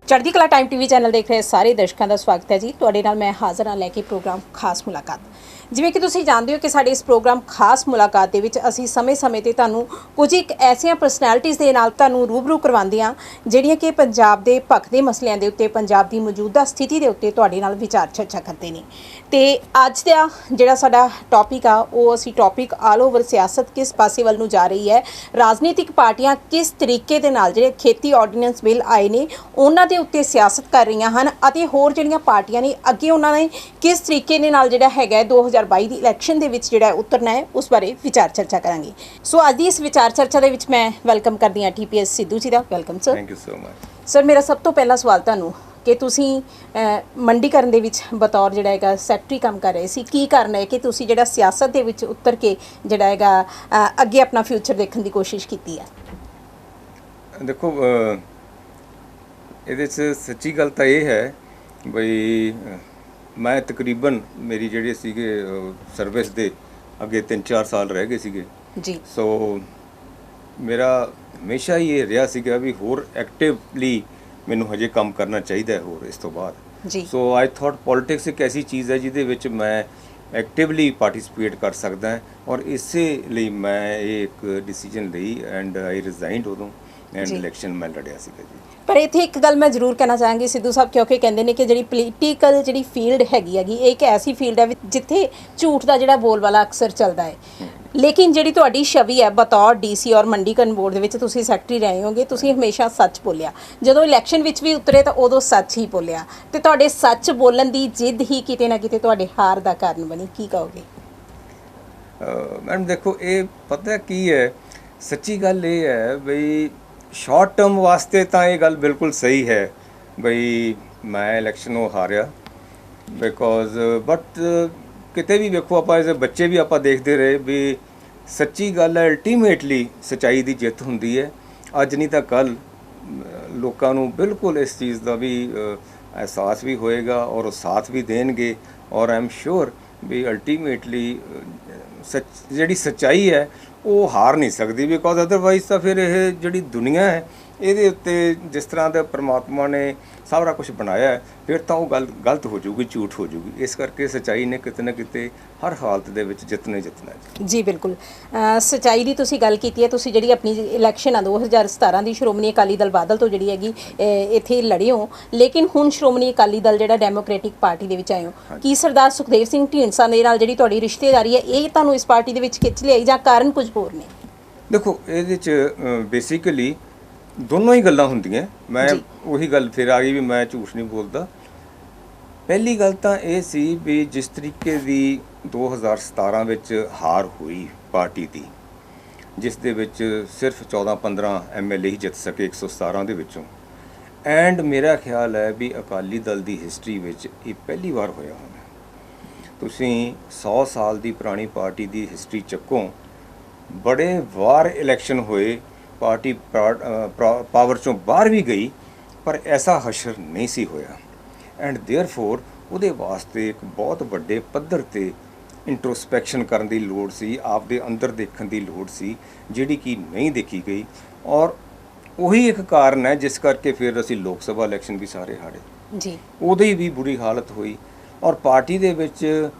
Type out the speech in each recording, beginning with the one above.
चढ़दी कला time TV channel देख रहे सारे दर्शकों का स्वागत है जी। तुहाडे नाल मैं हाज़र हाँ लैके प्रोग्राम खास मुलाकात। जिवें कि तुसीं जाणदे हो कि साडे इस प्रोग्राम खास मुलाकात दे विच असीं समय-समय ते तुहानूं कुछ एक ऐसियां परसनैलिटीज़ दे नाल तुहानूं रूबरू करवाਉਂਦੇ ਹਾਂ ਜਿਹੜੀਆਂ कि पंजाब दे भखदे मसलिਆਂ ਦੇ ਉੱਤੇ पंजाब ਦੀ मौजूदा स्थिति ਦੇ ਉੱਤੇ ਤੁਹਾਡੇ ਨਾਲ ਵਿਚਾਰ ਚਰਚਾ ਕਰਦੇ ਨੇ। ਤੇ ਅੱਜ ਦਾ ਜਿਹੜਾ ਸਾਡਾ ਟੌਪਿਕ ਆ ਉਹ ਅਸੀਂ ਟੌਪਿਕ ਆਲ ਓਵਰ ਸਿਆਸਤ ਕਿਸ ਪਾਸੇ ਵੱਲ ਨੂੰ ਜਾ ਰਹੀ ਹੈ, ਰਾਜਨੀਤਿਕ ਪਾਰਟੀਆਂ ਕਿਸ ਤਰੀਕੇ ਦੇ ਨਾਲ ਜਿਹੜੇ ਖੇਤੀ ਆਰਡੀਨੈਂਸ ਬਿੱਲ ਆਏ ਨੇ ਉਹਨਾਂ ਦੇ ਉੱਤੇ ਸਿਆਸਤ ਕਰ ਰਹੀਆਂ ਹਨ ਅਤੇ ਹੋਰ ਜਿਹੜੀਆਂ ਪਾਰਟੀਆਂ ਨੇ ਅੱਗੇ ਉਹਨਾਂ ਨੇ ਕਿਸ ਤਰੀਕੇ ਦੇ ਨਾਲ ਜਿਹੜਾ ਹੈਗਾ 2022 ਦੀ ਇਲੈਕਸ਼ਨ ਦੇ ਵਿੱਚ ਜਿਹੜਾ ਉਤਰਨਾ ਹੈ ਉਸ ਬਾਰੇ ਵਿਚਾਰ ਚਰਚਾ ਕਰਾਂਗੇ। ਸੋ ਅੱਜ ਦੀ ਇਸ ਵਿਚਾਰ ਚਰਚਾ ਦੇ ਵਿੱਚ ਮੈਂ ਵੈਲਕਮ ਕਰਦੀ ਹਾਂ TPS ਸਿੱਧੂ ਜੀ ਦਾ। Welcome sir. Thank you so much sir. ਮੇਰਾ ਸਭ ਤੋਂ ਪਹਿਲਾ ਸਵਾਲ ਤੁਹਾਨੂੰ ਕਿ ਤੁਸੀਂ ਮੰਡੀਕਰਨ ਦੇ ਵਿੱਚ ਬਤੌਰ ਜਿਹੜਾ ਹੈਗਾ ਸੈਕਟਰੀ ਕੰਮ ਕਰ ਰਹੇ ਸੀ, ਕੀ ਕਾਰਨ ਹੈ ਕਿ ਤੁਸੀਂ ਜਿਹੜਾ ਸਿਆਸਤ ਦੇ ਵਿੱਚ ਉਤਰ ਕੇ ਜਿਹੜਾ ਹੈਗਾ ਅੱਗੇ ਆਪਣਾ ਫਿਊਚਰ ਦੇਖਣ ਦੀ ਕੋਸ਼ਿਸ਼ ਕੀਤੀ ਹੈ? ਦੇਖੋ ਇਹਦੇ 'ਚ ਸੱਚੀ ਗੱਲ ਤਾਂ ਇਹ ਹੈ ਬਈ ਮੈਂ ਤਕਰੀਬਨ ਮੇਰੀ ਜਿਹੜੀ ਸੀਗੇ ਸਰਵਿਸ ਦੇ ਅੱਗੇ 3-4 ਸਾਲ ਰਹਿ ਗਏ ਸੀਗੇ ਜੀ। ਸੋ ਮੇਰਾ ਹਮੇਸ਼ਾ ਹੀ ਇਹ ਰਿਹਾ ਸੀਗਾ ਵੀ ਹੋਰ ਐਕਟਿਵਲੀ ਮੈਨੂੰ ਹਜੇ ਕੰਮ ਕਰਨਾ ਚਾਹੀਦਾ ਹੈ ਹੋਰ ਇਸ ਤੋਂ ਬਾਅਦ ਜੀ। ਸੋ ਆਈ ਥੋਟ ਪੋਲਿਟਿਕਸ ਇੱਕ ਐਸੀ ਚੀਜ਼ ਹੈ ਜਿਹਦੇ ਵਿੱਚ ਮੈਂ ਐਕਟਿਵਲੀ ਪਾਰਟਿਸਿਪੇਟ ਕਰ ਸਕਦਾ ਹਾਂ ਔਰ ਇਸੇ ਲਈ ਮੈਂ ਇਹ ਇੱਕ ਡਿਸੀਜਨ ਲਈ ਐਂਡ ਆਈ ਰਿਜ਼ਾਈਨਡ ਉਦੋਂ ਐਂਡ ਇਲੈਕਸ਼ਨ ਮੈਂ ਲੜਿਆ ਸੀਗਾ ਜੀ। ਪਰ ਇੱਥੇ ਇੱਕ ਗੱਲ ਮੈਂ ਜ਼ਰੂਰ ਕਹਿਣਾ ਚਾਹਾਂਗੀ ਸਿੱਧੂ ਸਾਹਿਬ, ਕਿਉਂਕਿ ਕਹਿੰਦੇ ਨੇ ਕਿ ਜਿਹੜੀ ਪੋਲੀਟੀਕਲ ਜਿਹੜੀ ਫੀਲਡ ਹੈਗੀ ਇਹ ਇੱਕ ਐਸੀ ਫੀਲਡ ਹੈ ਜਿੱਥੇ ਝੂਠ ਦਾ ਜਿਹੜਾ ਬੋਲਬਾਲਾ ਅਕਸਰ ਚੱਲਦਾ ਹੈ, ਲੇਕਿਨ ਜਿਹੜੀ ਤੁਹਾਡੀ ਛਵੀ ਹੈ ਬਤੌਰ DC ਔਰ ਮੰਡੀਕਰਨ ਬੋਰਡ ਦੇ ਵਿੱਚ ਤੁਸੀਂ ਸੈਕਟਰੀ ਰਹੇ ਹੋਗੇ, ਤੁਸੀਂ ਹਮੇਸ਼ਾ ਸੱਚ ਬੋਲਿਆ। ਜਦੋਂ ਇਲੈਕਸ਼ਨ ਵਿੱਚ ਵੀ ਉਤਰੇ ਤਾਂ ਉਦੋਂ ਸੱਚ ਹੀ ਬੋਲਿਆ ਤੇ ਤੁਹਾਡੇ ਸੱਚ ਬੋਲਣ ਦੀ ਜਿੱਦ ਹੀ ਕਿਤੇ ਨਾ ਕਿਤੇ ਤੁਹਾਡੇ ਹਾਰ ਦਾ ਕਾਰਨ ਬਣੀ। ਕੀ ਕਹੋਗੇ? ਮੈਡਮ ਦੇਖੋ ਇਹ ਪਤਾ ਕੀ ਹੈ, ਸੱਚੀ ਗੱਲ ਇਹ ਹੈ ਬਈ ਸ਼ਾਰਟ ਟਰਮ ਵਾਸਤੇ ਤਾਂ ਇਹ ਗੱਲ ਬਿਲਕੁਲ ਸਹੀ ਹੈ ਬਈ ਮੈਂ ਇਲੈਕਸ਼ਨ ਉਹ ਹਾਰਿਆ ਬਿਕੋਜ਼ ਬਟ ਕਿਤੇ ਵੀ ਵੇਖੋ ਆਪਾਂ ਐਜ਼ ਬੱਚੇ ਵੀ ਆਪਾਂ ਦੇਖਦੇ ਰਹੇ ਵੀ ਸੱਚੀ ਗੱਲ ਹੈ ਅਲਟੀਮੇਟਲੀ ਸੱਚਾਈ ਦੀ ਜਿੱਤ ਹੁੰਦੀ ਹੈ। ਅੱਜ ਨਹੀਂ ਤਾਂ ਕੱਲ੍ਹ ਲੋਕਾਂ ਨੂੰ ਬਿਲਕੁਲ ਇਸ ਚੀਜ਼ ਦਾ ਵੀ ਅਹਿਸਾਸ ਵੀ ਹੋਏਗਾ ਔਰ ਉਹ ਸਾਥ ਵੀ ਦੇਣਗੇ ਔਰ I am sure we ultimately ਜਿਹੜੀ ਸੱਚਾਈ ਹੈ ਉਹ ਹਾਰ ਨਹੀਂ ਸਕਦੀ ਬਿਕੋਜ਼ ਅਦਰਵਾਈਜ਼ ਤਾਂ ਫਿਰ ਇਹ ਜਿਹੜੀ ਦੁਨੀਆ ਹੈ ਇਹਦੇ ਉੱਤੇ ਜਿਸ ਤਰ੍ਹਾਂ ਦਾ ਪਰਮਾਤਮਾ ਨੇ ਸਾਰਾ ਕੁਝ ਬਣਾਇਆ ਹੈ ਫਿਰ ਤਾਂ ਉਹ ਗੱਲ ਗਲਤ ਹੋ ਜਾਊਗੀ, ਝੂਠ ਹੋ ਜਾਊਗੀ। ਇਸ ਕਰਕੇ ਸੱਚਾਈ ਨੇ ਕਿਤੇ ਨਾ ਕਿਤੇ ਹਰ ਹਾਲਤ ਦੇ ਵਿੱਚ ਜਿੱਤਣਾ ਹੀ ਜਿੱਤਣਾ ਹੈ ਜੀ। ਬਿਲਕੁਲ ਸੱਚਾਈ ਦੀ ਤੁਸੀਂ ਗੱਲ ਕੀਤੀ ਹੈ। ਤੁਸੀਂ ਜਿਹੜੀ ਆਪਣੀ ਇਲੈਕਸ਼ਨ ਆ 2017 ਦੀ ਸ਼੍ਰੋਮਣੀ ਅਕਾਲੀ ਦਲ ਬਾਦਲ ਤੋਂ ਜਿਹੜੀ ਹੈਗੀ ਇੱਥੇ ਲੜੇ ਹੋ, ਲੇਕਿਨ ਹੁਣ ਸ਼੍ਰੋਮਣੀ ਅਕਾਲੀ ਦਲ ਜਿਹੜਾ ਡੈਮੋਕ੍ਰੈਟਿਕ ਪਾਰਟੀ ਦੇ ਵਿੱਚ ਆਏ ਹੋ। ਕੀ ਸਰਦਾਰ ਸੁਖਦੇਵ ਸਿੰਘ ਢੀਂਡਸਾ ਦੇ ਨਾਲ ਜਿਹੜੀ ਤੁਹਾਡੀ ਰਿਸ਼ਤੇਦਾਰੀ ਹੈ ਇਹ ਤੁਹਾਨੂੰ ਇਸ ਪਾਰਟੀ ਦੇ ਵਿੱਚ ਖਿੱਚ ਲਿਆਈ ਜਾਂ ਕਾਰਨ ਕੁਝ ਹੋਰ ਨੇ? ਦੇਖੋ ਇਹਦੇ 'ਚ ਬੇਸਿਕਲੀ ਦੋਨੋਂ ਹੀ ਗੱਲਾਂ ਹੁੰਦੀਆਂ। ਮੈਂ ਉਹੀ ਗੱਲ ਫਿਰ ਆ ਗਈ ਵੀ ਮੈਂ ਝੂਠ ਨਹੀਂ ਬੋਲਦਾ। ਪਹਿਲੀ ਗੱਲ ਤਾਂ ਇਹ ਸੀ ਵੀ ਜਿਸ ਤਰੀਕੇ ਦੀ 2017 ਵਿੱਚ ਹਾਰ ਹੋਈ ਪਾਰਟੀ ਦੀ, ਜਿਸ ਦੇ ਵਿੱਚ ਸਿਰਫ 14-15 MLA ਹੀ ਜਿੱਤ ਸਕੇ 117 ਦੇ ਵਿੱਚੋਂ, ਐਂਡ ਮੇਰਾ ਖਿਆਲ ਹੈ ਵੀ ਅਕਾਲੀ ਦਲ ਦੀ ਹਿਸਟਰੀ ਵਿੱਚ ਇਹ ਪਹਿਲੀ ਵਾਰ ਹੋਇਆ ਹੋਣਾ। ਤੁਸੀਂ 100 ਸਾਲ ਦੀ ਪੁਰਾਣੀ ਪਾਰਟੀ ਦੀ ਹਿਸਟਰੀ ਚੱਕੋ, ਬੜੇ ਵਾਰ ਇਲੈਕਸ਼ਨ ਹੋਏ, ਪਾਰਟੀ ਪਾਵਰ ਚੋਂ ਬਾਹਰ ਵੀ ਗਈ ਪਰ ਐਸਾ ਹਸ਼ਰ ਨਹੀਂ ਸੀ ਹੋਇਆ ਐਂਡ ਦੇਅਰਫੋਰ ਉਹਦੇ ਵਾਸਤੇ ਇੱਕ ਬਹੁਤ ਵੱਡੇ ਪੱਧਰ 'ਤੇ ਇੰਟਰੋਸਪੈਕਸ਼ਨ ਕਰਨ ਦੀ ਲੋੜ ਸੀ, ਆਪਦੇ ਅੰਦਰ ਦੇਖਣ ਦੀ ਲੋੜ ਸੀ ਜਿਹੜੀ ਕਿ ਨਹੀਂ ਦੇਖੀ ਗਈ ਔਰ ਉਹੀ ਇੱਕ ਕਾਰਨ ਹੈ ਜਿਸ ਕਰਕੇ ਫਿਰ ਅਸੀਂ ਲੋਕ ਸਭਾ ਇਲੈਕਸ਼ਨ ਵੀ ਸਾਰੇ ਹਾਰੇ ਜੀ। ਉਹਦੀ ਵੀ ਬੁਰੀ ਹਾਲਤ ਹੋਈ ਔਰ ਪਾਰਟੀ ਦੇ ਵਿੱਚ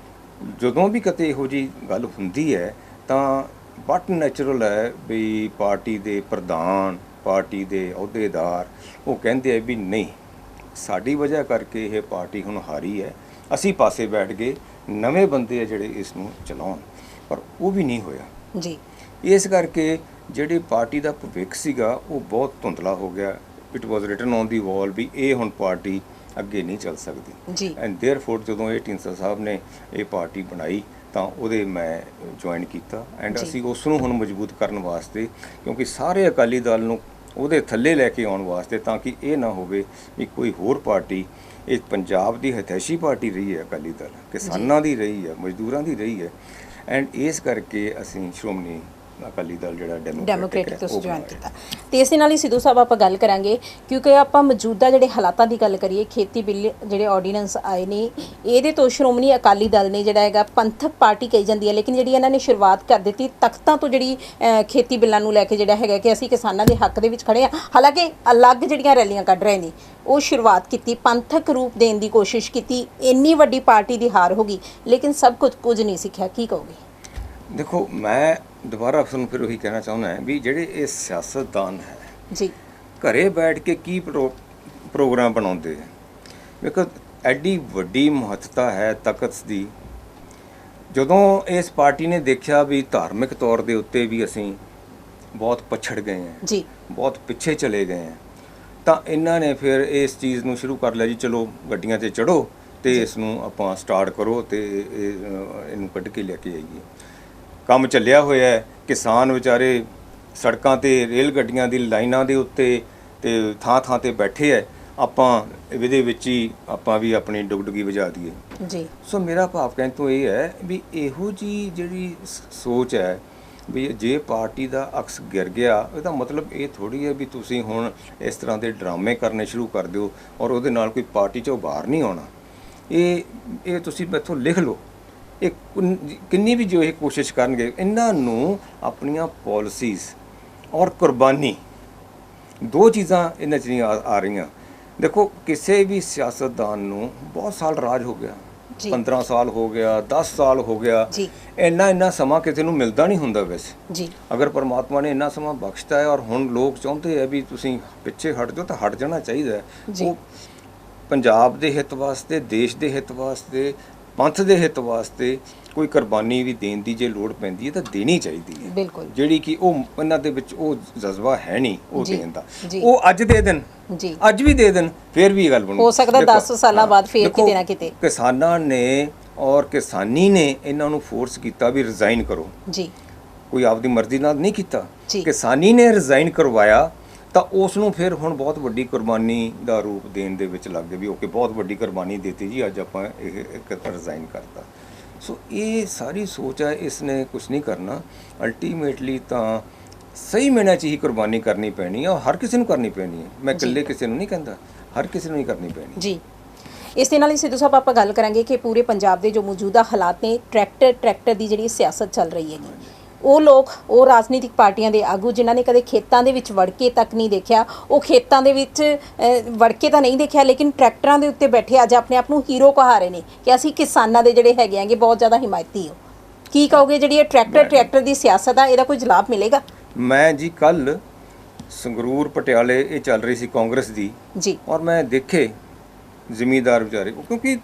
ਜਦੋਂ ਵੀ ਕਿਤੇ ਇਹੋ ਜਿਹੀ ਗੱਲ ਹੁੰਦੀ ਹੈ ਤਾਂ ਬਟ ਨੈਚੁਰਲ ਹੈ ਵੀ ਪਾਰਟੀ ਦੇ ਪ੍ਰਧਾਨ, ਪਾਰਟੀ ਦੇ ਅਹੁਦੇਦਾਰ ਉਹ ਕਹਿੰਦੇ ਆ ਵੀ ਨਹੀਂ ਸਾਡੀ ਵਜ੍ਹਾ ਕਰਕੇ ਇਹ ਪਾਰਟੀ ਹੁਣ ਹਾਰੀ ਹੈ, ਅਸੀਂ ਪਾਸੇ ਬੈਠ ਗਏ, ਨਵੇਂ ਬੰਦੇ ਆ ਜਿਹੜੇ ਇਸ ਨੂੰ ਚਲਾਉਣ, ਪਰ ਉਹ ਵੀ ਨਹੀਂ ਹੋਇਆ ਜੀ। ਇਸ ਕਰਕੇ ਜਿਹੜੀ ਪਾਰਟੀ ਦਾ ਭਵਿੱਖ ਸੀਗਾ ਉਹ ਬਹੁਤ ਧੁੰਦਲਾ ਹੋ ਗਿਆ। It was written on the wall ਵੀ ਇਹ ਹੁਣ ਪਾਰਟੀ ਅੱਗੇ ਨਹੀਂ ਚੱਲ ਸਕਦੀ ਜੀ। ਐਂਡ ਦੇਅਰਫੋਰ ਜਦੋਂ ਇਹ ਢੀਂਡਸਾ ਸਾਹਿਬ ਨੇ ਇਹ ਪਾਰਟੀ ਬਣਾਈ ਤਾਂ ਉਹਦੇ ਮੈਂ ਜੁਆਇਨ ਕੀਤਾ ਐਂਡ ਅਸੀਂ ਉਸ ਨੂੰ ਹੁਣ ਮਜ਼ਬੂਤ ਕਰਨ ਵਾਸਤੇ, ਕਿਉਂਕਿ ਸਾਰੇ ਅਕਾਲੀ ਦਲ ਨੂੰ ਉਹਦੇ ਥੱਲੇ ਲੈ ਕੇ ਆਉਣ ਵਾਸਤੇ, ਤਾਂ ਕਿ ਇਹ ਨਾ ਹੋਵੇ ਵੀ ਕੋਈ ਹੋਰ ਪਾਰਟੀ, ਇਹ ਪੰਜਾਬ ਦੀ ਹਥੈਸ਼ੀ ਪਾਰਟੀ ਰਹੀ ਹੈ ਅਕਾਲੀ ਦਲ, ਕਿਸਾਨਾਂ ਦੀ ਰਹੀ ਹੈ, ਮਜ਼ਦੂਰਾਂ ਦੀ ਰਹੀ ਹੈ ਐਂਡ ਇਸ ਕਰਕੇ ਅਸੀਂ ਸ਼੍ਰੋਮਣੀ ਅਕਾਲੀ ਦਲ ਜਿਹੜਾ ਡੈਮੋਕ੍ਰੈਟਿਕ ਹੈ, ਤੁਸੀਂ ਉਹ ਜੁਆਇਨ ਬਣਾਇਆ। ਕੀਤਾ। ਤੇ ਇਸੇ ਨਾਲ ਹੀ ਸਿੱਧੂ ਸਾਹਿਬ ਆਪਾਂ ਗੱਲ ਕਰਾਂਗੇ, ਕਿਉਂਕਿ ਆਪਾਂ ਮੌਜੂਦਾ ਜਿਹੜੇ ਹਾਲਾਤਾਂ ਦੀ ਗੱਲ ਕਰੀਏ, ਖੇਤੀ ਬਿੱਲ ਜਿਹੜੇ ਆਰਡੀਨੈਂਸ ਆਏ ਨੇ, ਇਹਦੇ ਤੋਂ ਸ਼੍ਰੋਮਣੀ ਅਕਾਲੀ ਦਲ ਨੇ ਜਿਹੜਾ ਹੈਗਾ ਪੰਥਕ ਪਾਰਟੀ ਕਹੀ ਜਾਂਦੀ ਹੈ, ਲੇਕਿਨ ਜਿਹੜੀ ਇਹਨਾਂ ਨੇ ਸ਼ੁਰੂਆਤ ਕਰ ਦਿੱਤੀ ਤਖਤਾਂ ਤੋਂ, ਜਿਹੜੀ ਖੇਤੀ ਬਿੱਲਾਂ ਨੂੰ ਲੈ ਕੇ ਜਿਹੜਾ ਹੈਗਾ ਕਿ ਅਸੀਂ ਕਿਸਾਨਾਂ ਦੇ ਹੱਕ ਦੇ ਵਿੱਚ ਖੜੇ ਹਾਂ। ਹਾਲਾਂਕਿ ਅਲੱਗ ਜਿਹੜੀਆਂ ਰੈਲੀਆਂ ਕੱਢ ਰਹੇ ਨੇ, ਉਹ ਸ਼ੁਰੂਆਤ ਕੀਤੀ, ਪੰਥਕ ਰੂਪ ਦੇਣ ਦੀ ਕੋਸ਼ਿਸ਼ ਕੀਤੀ, ਇੰਨੀ ਵੱਡੀ ਪਾਰਟੀ ਦੀ ਹਾਰ ਹੋ ਗਈ, ਲੇਕਿਨ ਸਭ ਕੁਝ ਨਹੀਂ ਸਿੱਖਿਆ। ਕੀ ਕਹੋਗੇ? ਦੇਖੋ, ਮੈਂ ਦੁਬਾਰਾ ਤੁਹਾਨੂੰ ਫਿਰ ਉਹੀ ਕਹਿਣਾ ਚਾਹੁੰਦਾ ਹਾਂ ਵੀ ਜਿਹੜੇ ਇਹ ਸਿਆਸਤਦਾਨ ਹੈ ਜੀ, ਘਰੇ ਬੈਠ ਕੇ ਕੀ ਪ੍ਰੋਗਰਾਮ ਬਣਾਉਂਦੇ ਹੈ। ਵੇਖੋ, ਐਡੀ ਵੱਡੀ ਮਹੱਤਤਾ ਹੈ ਤਖਤ ਦੀ। ਜਦੋਂ ਇਸ ਪਾਰਟੀ ਨੇ ਦੇਖਿਆ ਵੀ ਧਾਰਮਿਕ ਤੌਰ ਦੇ ਉੱਤੇ ਵੀ ਅਸੀਂ ਬਹੁਤ ਪਛੜ ਗਏ ਹਾਂ ਜੀ, ਬਹੁਤ ਪਿੱਛੇ ਚਲੇ ਗਏ ਹਾਂ, ਤਾਂ ਇਹਨਾਂ ਨੇ ਫਿਰ ਇਸ ਚੀਜ਼ ਨੂੰ ਸ਼ੁਰੂ ਕਰ ਲਿਆ ਜੀ, ਚਲੋ ਗੱਡੀਆਂ 'ਤੇ ਚੜ੍ਹੋ ਤੇ ਇਸ ਨੂੰ ਆਪਾਂ ਸਟਾਰਟ ਕਰੋ ਤੇ ਇਹਨੂੰ ਕੱਢ ਕੇ ਲੈ ਕੇ ਆਈਏ। ਕੰਮ ਚੱਲਿਆ ਹੋਇਆ ਹੈ। ਕਿਸਾਨ ਵਿਚਾਰੇ ਸੜਕਾਂ ਤੇ ਰੇਲ ਗੱਡੀਆਂ ਦੀ ਲਾਈਨਾਂ ਦੇ ਉੱਤੇ ਤੇ ਥਾਂ ਥਾਂ ਤੇ ਬੈਠੇ ਹੈ। ਆਪਾਂ ਇਹਦੇ ਵਿੱਚ ਹੀ ਆਪਾਂ ਵੀ ਆਪਣੀ ਡੁਗਡੁਗੀ ਵਜਾ ਦਈਏ ਜੀ। ਸੋ ਮੇਰਾ ਭਾਵ ਕਹਿਣ ਤੋਂ ਇਹ ਹੈ ਵੀ ਇਹੋ ਜੀ ਜਿਹੜੀ ਸੋਚ ਹੈ ਵੀ ਜੇ ਪਾਰਟੀ ਦਾ ਅਕਸ ਗਿਰ ਗਿਆ, ਇਹਦਾ ਮਤਲਬ ਇਹ ਥੋੜ੍ਹੀ ਹੈ ਵੀ ਤੁਸੀਂ ਹੁਣ ਇਸ ਤਰ੍ਹਾਂ ਦੇ ਡਰਾਮੇ ਕਰਨੇ ਸ਼ੁਰੂ ਕਰ ਦਿਓ ਔਰ ਉਹਦੇ ਨਾਲ ਕੋਈ ਪਾਰਟੀ 'ਚੋਂ ਬਾਹਰ ਨਹੀਂ ਆਉਣਾ। ਇਹ ਤੁਸੀਂ ਮੈਥੋਂ ਲਿਖ ਲਓ। ਇਹ ਕਿੰਨੀ ਵੀ ਜੋ ਇਹ ਕੋਸ਼ਿਸ਼ ਕਰਨਗੇ, ਇਹਨਾਂ ਨੂੰ ਆਪਣੀਆਂ ਪਾਲਿਸੀਜ਼ ਔਰ ਕੁਰਬਾਨੀ, ਦੋ ਚੀਜ਼ਾਂ ਇਹਨਾਂ 'ਚ ਨਹੀਂ ਆ ਰਹੀਆਂ। ਦੇਖੋ, ਕਿਸੇ ਵੀ ਸਿਆਸਤਦਾਨ ਨੂੰ ਬਹੁਤ ਸਾਲ ਰਾਜ ਹੋ ਗਿਆ, 15 ਸਾਲ ਹੋ ਗਿਆ, 10 ਸਾਲ ਹੋ ਗਿਆ। ਇੰਨਾ ਸਮਾਂ ਕਿਸੇ ਨੂੰ ਮਿਲਦਾ ਨਹੀਂ ਹੁੰਦਾ ਵੈਸੇ ਜੀ। ਅਗਰ ਪਰਮਾਤਮਾ ਨੇ ਇੰਨਾ ਸਮਾਂ ਬਖਸ਼ਤਾ ਹੈ ਔਰ ਹੁਣ ਲੋਕ ਚਾਹੁੰਦੇ ਆ ਵੀ ਤੁਸੀਂ ਪਿੱਛੇ ਹਟ ਜਾਓ, ਤਾਂ ਹਟ ਜਾਣਾ ਚਾਹੀਦਾ ਹੈ। ਉਹ ਪੰਜਾਬ ਦੇ ਹਿੱਤ ਵਾਸਤੇ, ਦੇਸ਼ ਦੇ ਹਿੱਤ ਵਾਸਤੇ, ਪੰਥ ਦੇ ਹਿੱਤ ਵਾਸਤੇ ਕੋਈ ਕੁਰਬਾਨੀ ਵੀ ਦੇਣ ਦੀ ਜੇ ਲੋੜ ਪੈਂਦੀ ਹੈ ਤਾਂ ਦੇਣੀ ਚਾਹੀਦੀ ਹੈ। ਬਿਲਕੁਲ। ਜਿਹੜੀ ਕਿ ਉਹ ਇਹਨਾਂ ਦੇ ਵਿੱਚ ਉਹ ਜਜ਼ਬਾ ਹੈ ਨਹੀਂ ਉਹ ਦੇਣ ਦਾ। ਉਹ ਅੱਜ ਦੇ ਦਿਨ, ਅੱਜ ਵੀ ਦੇ ਦੇਣ, ਫਿਰ ਵੀ ਇਹ ਗੱਲ ਬਣੂ। ਹੋ ਸਕਦਾ 10 ਸਾਲਾਂ ਬਾਅਦ ਫਿਰ ਕਿਤੇ ਨਾ ਕਿਤੇ ਕਿਸਾਨਾਂ ਨੇ ਔਰ ਕਿਸਾਨੀ ਨੇ ਇਹਨਾਂ ਨੂੰ ਫੋਰਸ ਕੀਤਾ ਵੀ ਰਿਜ਼ਾਈਨ ਕਰੋ ਜੀ। ਕੋਈ ਆਪਦੀ ਮਰਜ਼ੀ ਨਾਲ ਨਹੀਂ ਕੀਤਾ, ਕਿਸਾਨੀ ਨੇ ਰਿਜ਼ਾਈਨ ਕਰਵਾਇਆ ਤਾਂ ਉਸ ਨੂੰ ਫਿਰ ਹੁਣ ਬਹੁਤ ਵੱਡੀ ਕੁਰਬਾਨੀ ਦਾ ਰੂਪ ਦੇਣ ਦੇ ਵਿੱਚ ਲੱਗ ਗਏ ਵੀ ਓਕੇ, ਬਹੁਤ ਵੱਡੀ ਕੁਰਬਾਨੀ ਦਿੱਤੀ ਜੀ, ਅੱਜ ਆਪਾਂ ਇਹ ਇੱਕ ਰਿਜ਼ਾਈਨ ਕਰਤਾ। ਸੋ ਇਹ ਸਾਰੀ ਸੋਚ ਹੈ, ਇਸ ਨੇ ਕੁਛ ਨਹੀਂ ਕਰਨਾ। ਅਲਟੀਮੇਟਲੀ ਤਾਂ ਸਹੀ ਮਾਇਨੇ 'ਚ ਹੀ ਕੁਰਬਾਨੀ ਕਰਨੀ ਪੈਣੀ ਹੈ ਔਰ ਹਰ ਕਿਸੇ ਨੂੰ ਕਰਨੀ ਪੈਣੀ ਹੈ। ਮੈਂ ਇਕੱਲੇ ਕਿਸੇ ਨੂੰ ਨਹੀਂ ਕਹਿੰਦਾ, ਹਰ ਕਿਸੇ ਨੂੰ ਹੀ ਕਰਨੀ ਪੈਣੀ ਜੀ। ਇਸ ਦੇ ਨਾਲ ਹੀ ਸਿੱਧੂ ਸਾਹਿਬ ਆਪਾਂ ਗੱਲ ਕਰਾਂਗੇ ਕਿ ਪੂਰੇ ਪੰਜਾਬ ਦੇ ਜੋ ਮੌਜੂਦਾ ਹਾਲਾਤ ਨੇ, ਟਰੈਕਟਰ ਦੀ ਜਿਹੜੀ ਸਿਆਸਤ ਚੱਲ ਰਹੀ ਹੈਗੀ, ਉਹ ਲੋਕ, ਉਹ ਰਾਜਨੀਤਿਕ ਪਾਰਟੀਆਂ ਦੇ ਆਗੂ ਜਿਨ੍ਹਾਂ ਨੇ ਕਦੇ ਖੇਤਾਂ ਦੇ ਵਿੱਚ ਵੜ ਕੇ ਤੱਕ ਨਹੀਂ ਦੇਖਿਆ, ਉਹ ਖੇਤਾਂ ਦੇ ਵਿੱਚ ਵੜ ਕੇ ਤਾਂ ਨਹੀਂ ਦੇਖਿਆ, ਲੇਕਿਨ ਟਰੈਕਟਰਾਂ ਦੇ ਉੱਤੇ ਬੈਠੇ ਅੱਜ ਆਪਣੇ ਆਪ ਨੂੰ ਹੀਰੋ ਕਹਾ ਰਹੇ ਨੇ ਕਿ ਅਸੀਂ ਕਿਸਾਨਾਂ ਦੇ ਜਿਹੜੇ ਹੈਗੇ ਆਂਗੇ ਬਹੁਤ ਜ਼ਿਆਦਾ ਹਿਮਾਇਤੀ ਹੋ। ਕੀ ਕਹੋਗੇ, ਜਿਹੜੀ ਇਹ ਟਰੈਕਟਰ ਦੀ ਸਿਆਸਤ ਆ, ਇਹਦਾ ਕੋਈ ਜਵਾਬ ਮਿਲੇਗਾ? ਮੈਂ ਜੀ ਕੱਲ੍ਹ ਸੰਗਰੂਰ, ਪਟਿਆਲੇ ਇਹ ਚੱਲ ਰਹੀ ਸੀ ਕਾਂਗਰਸ ਦੀ ਜੀ, ਔਰ ਮੈਂ ਦੇਖੇ ਜ਼ਿਮੀਂਦਾਰ ਵਿਚਾਰੇ, ਕਿਉਂਕਿ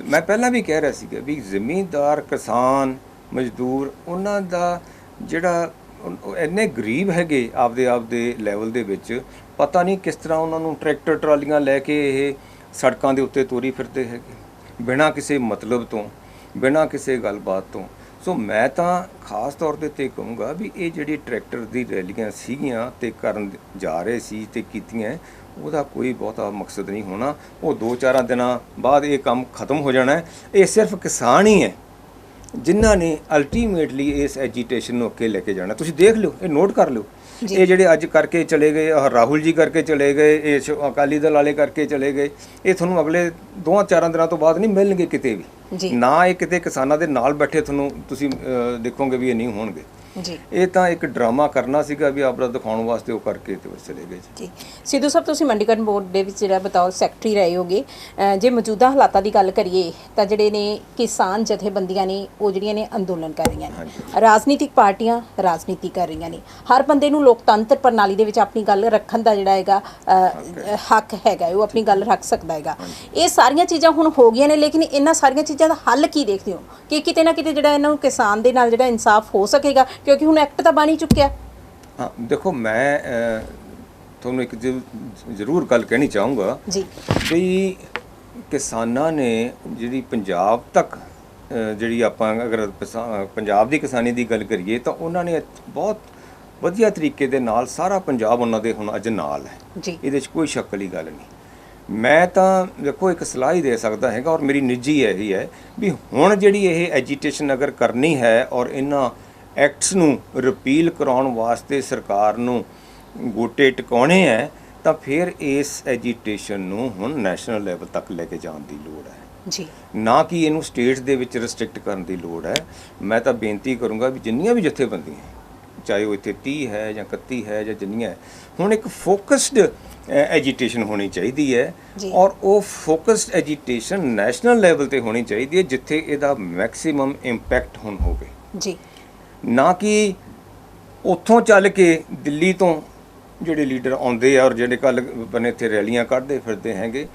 ਮੈਂ ਪਹਿਲਾਂ ਵੀ ਕਹਿ ਰਿਹਾ ਸੀਗਾ ਵੀ ਜ਼ਿਮੀਂਦਾਰ, ਕਿਸਾਨ, ਮਜ਼ਦੂਰ, ਉਹਨਾਂ ਦਾ ਜਿਹੜਾ ਇੰਨੇ ਗਰੀਬ ਹੈਗੇ ਆਪਦੇ ਲੈਵਲ ਦੇ ਵਿੱਚ, ਪਤਾ ਨਹੀਂ ਕਿਸ ਤਰ੍ਹਾਂ ਉਹਨਾਂ ਨੂੰ ਟਰੈਕਟਰ ਟਰਾਲੀਆਂ ਲੈ ਕੇ ਇਹ ਸੜਕਾਂ ਦੇ ਉੱਤੇ ਤੋਰੀ ਫਿਰਦੇ ਹੈਗੇ ਬਿਨਾਂ ਕਿਸੇ ਮਤਲਬ ਤੋਂ, ਬਿਨਾਂ ਕਿਸੇ ਗੱਲਬਾਤ ਤੋਂ। ਸੋ ਮੈਂ ਤਾਂ ਖਾਸ ਤੌਰ ਦੇ ਉੱਤੇ ਕਹੂੰਗਾ ਵੀ ਇਹ ਜਿਹੜੀ ਟਰੈਕਟਰ ਦੀ ਰੈਲੀਆਂ ਸੀਗੀਆਂ ਤੇ ਕਰਨ ਜਾ ਰਹੇ ਸੀ ਤੇ ਕੀਤੀਆਂ, ਉਹਦਾ ਕੋਈ ਬਹੁਤਾ ਮਕਸਦ ਨਹੀਂ ਹੋਣਾ। ਉਹ 2-4 ਦਿਨਾਂ ਬਾਅਦ ਇਹ ਕੰਮ ਖਤਮ ਹੋ ਜਾਣਾ ਹੈ। ਇਹ ਸਿਰਫ ਕਿਸਾਨ ਹੀ ਹੈ ਜਿਨ੍ਹਾਂ ਨੇ ਅਲਟੀਮੇਟਲੀ ਇਸ ਐਜੀਟੇਸ਼ਨ ਨੂੰ ਅੱਗੇ ਲੈ ਕੇ ਜਾਣਾ। ਤੁਸੀਂ ਦੇਖ ਲਿਓ, ਇਹ ਨੋਟ ਕਰ ਲਿਓ, ਇਹ ਜਿਹੜੇ ਅੱਜ ਕਰਕੇ ਚਲੇ ਗਏ, ਰਾਹੁਲ ਜੀ ਕਰਕੇ ਚਲੇ ਗਏ, ਇਹ ਅਕਾਲੀ ਦਲ ਵਾਲੇ ਕਰਕੇ ਚਲੇ ਗਏ, ਇਹ ਤੁਹਾਨੂੰ ਅਗਲੇ 2-4 ਦਿਨਾਂ ਤੋਂ ਬਾਅਦ ਨਹੀਂ ਮਿਲਣਗੇ ਕਿਤੇ ਵੀ। ਨਾ ਇਹ ਕਿਤੇ ਕਿਸਾਨਾਂ ਦੇ ਨਾਲ ਬੈਠੇ ਤੁਹਾਨੂੰ ਤੁਸੀਂ ਦੇਖੋਗੇ ਵੀ ਇਹ ਨਹੀਂ ਹੋਣਗੇ ਜੀ। ਇਹ ਤਾਂ ਇੱਕ ਡਰਾਮਾ ਕਰਨਾ ਸੀਗਾ ਵੀ ਆਪਣਾ ਦਿਖਾਉਣ ਵਾਸਤੇ ਉਹ ਕਰਕੇ ਤੇ ਚਲੇ ਗਏ ਜੀ। ਸਿੱਧੂ ਸਾਹਿਬ, ਤੁਸੀਂ ਮੰਡੀਕਰਨ ਬੋਰਡ ਦੇ ਵਿੱਚ ਜਿਹੜਾ ਬਤੌਰ ਸੈਕਟਰੀ ਰਹੇ ਹੋਗੇ, ਜੇ ਮੌਜੂਦਾ ਹਾਲਾਤਾਂ ਦੀ ਗੱਲ ਕਰੀਏ ਤਾਂ ਜਿਹੜੇ ਨੇ ਕਿਸਾਨ ਜਥੇਬੰਦੀਆਂ ਨੇ ਉਹ ਜਿਹੜੀਆਂ ਨੇ ਅੰਦੋਲਨ ਕਰ ਰਹੀਆਂ ਨੇ, ਰਾਜਨੀਤਿਕ ਪਾਰਟੀਆਂ ਰਾਜਨੀਤੀ ਕਰ ਰਹੀਆਂ ਨੇ, ਹਰ ਬੰਦੇ ਨੂੰ ਲੋਕਤੰਤਰ ਪ੍ਰਣਾਲੀ ਦੇ ਵਿੱਚ ਆਪਣੀ ਗੱਲ ਰੱਖਣ ਦਾ ਜਿਹੜਾ ਹੈਗਾ ਹੱਕ ਹੈਗਾ, ਉਹ ਆਪਣੀ ਗੱਲ ਰੱਖ ਸਕਦਾ ਹੈਗਾ। ਇਹ ਸਾਰੀਆਂ ਚੀਜ਼ਾਂ ਹੁਣ ਹੋ ਗਈਆਂ ਨੇ, ਲੇਕਿਨ ਇਹਨਾਂ ਸਾਰੀਆਂ ਚੀਜ਼ਾਂ ਦਾ ਹੱਲ ਕੀ ਦੇਖਦੇ ਹੋ ਕਿ ਕਿਤੇ ਨਾ ਕਿਤੇ ਜਿਹੜਾ ਇਹਨਾਂ ਨੂੰ ਕਿਸਾਨ ਦੇ ਨਾਲ ਜਿਹੜਾ ਇਨਸਾਫ ਹੋ ਸਕੇਗਾ, ਕਿਉਂਕਿ ਹੁਣ ਐਕਟ ਤਾਂ ਬਣ ਹੀ ਚੁੱਕਿਆ। ਹਾਂ, ਦੇਖੋ, ਮੈਂ ਤੁਹਾਨੂੰ ਇੱਕ ਜ਼ਰੂਰ ਗੱਲ ਕਹਿਣੀ ਚਾਹੂੰਗਾ ਜੀ ਵੀ ਕਿਸਾਨਾਂ ਨੇ ਜਿਹੜੀ ਪੰਜਾਬ ਤੱਕ ਜਿਹੜੀ ਆਪਾਂ ਅਗਰ ਪੰਜਾਬ ਦੀ ਕਿਸਾਨੀ ਦੀ ਗੱਲ ਕਰੀਏ ਤਾਂ ਉਹਨਾਂ ਨੇ ਬਹੁਤ ਵਧੀਆ ਤਰੀਕੇ ਦੇ ਨਾਲ ਸਾਰਾ ਪੰਜਾਬ ਉਹਨਾਂ ਦੇ ਹੁਣ ਅੱਜ ਨਾਲ ਹੈ ਜੀ। ਇਹਦੇ 'ਚ ਕੋਈ ਸ਼ੱਕ ਵਾਲੀ ਗੱਲ ਨਹੀਂ। ਮੈਂ ਤਾਂ ਦੇਖੋ ਇੱਕ ਸਲਾਹ ਹੀ ਦੇ ਸਕਦਾ ਹੈਗਾ ਔਰ ਮੇਰੀ ਨਿੱਜੀ ਇਹੀ ਹੈ ਵੀ ਹੁਣ ਜਿਹੜੀ ਇਹ ਐਜੀਟੇਸ਼ਨ ਅਗਰ ਕਰਨੀ ਹੈ ਔਰ ਇਹਨਾਂ ਐਕਟਸ ਨੂੰ ਰਿਪੀਲ ਕਰਾਉਣ ਵਾਸਤੇ ਸਰਕਾਰ ਨੂੰ ਗੋਟੇ ਟਿਕਾਉਣੇ ਹੈ ਤਾਂ ਫਿਰ ਇਸ ਐਜੀਟੇਸ਼ਨ ਨੂੰ ਹੁਣ ਨੈਸ਼ਨਲ ਲੈਵਲ ਤੱਕ ਲੈ ਕੇ ਜਾਣ ਦੀ ਲੋੜ ਹੈ ਜੀ ਨਾ ਕਿ ਇਹਨੂੰ ਸਟੇਟਸ ਦੇ ਵਿੱਚ ਰਿਸਟ੍ਰਿਕਟ ਕਰਨ ਦੀ ਲੋੜ ਹੈ। ਮੈਂ ਤਾਂ ਬੇਨਤੀ ਕਰੂੰਗਾ ਵੀ ਜਿੰਨੀਆਂ ਵੀ ਜਥੇਬੰਦੀਆਂ ਚਾਹੇ ਉਹ ਇੱਥੇ 30 ਹੈ ਜਾਂ 31 ਹੈ ਜਾਂ ਜਿੰਨੀਆਂ ਹੈ, ਹੁਣ ਇੱਕ ਫੋਕਸਡ ਐਜੀਟੇਸ਼ਨ ਹੋਣੀ ਚਾਹੀਦੀ ਹੈ ਔਰ ਉਹ ਫੋਕਸਡ ਐਜੀਟੇਸ਼ਨ ਨੈਸ਼ਨਲ ਲੈਵਲ ਤੇ ਹੋਣੀ ਚਾਹੀਦੀ ਹੈ ਜਿੱਥੇ ਇਹਦਾ ਮੈਕਸਿਮਮ ਇੰਪੈਕਟ ਹੁਣ ਹੋਵੇ ਜੀ, ਨਾ ਕਿ ਉੱਥੋਂ ਚੱਲ ਕੇ ਦਿੱਲੀ ਤੋਂ ਜਿਹੜੇ ਲੀਡਰ ਆਉਂਦੇ ਆ ਔਰ ਜਿਹੜੇ ਕੱਲ੍ਹ ਬਨੇ ਇੱਥੇ ਰੈਲੀਆਂ ਕੱਢਦੇ ਫਿਰਦੇ ਹੈਗੇ,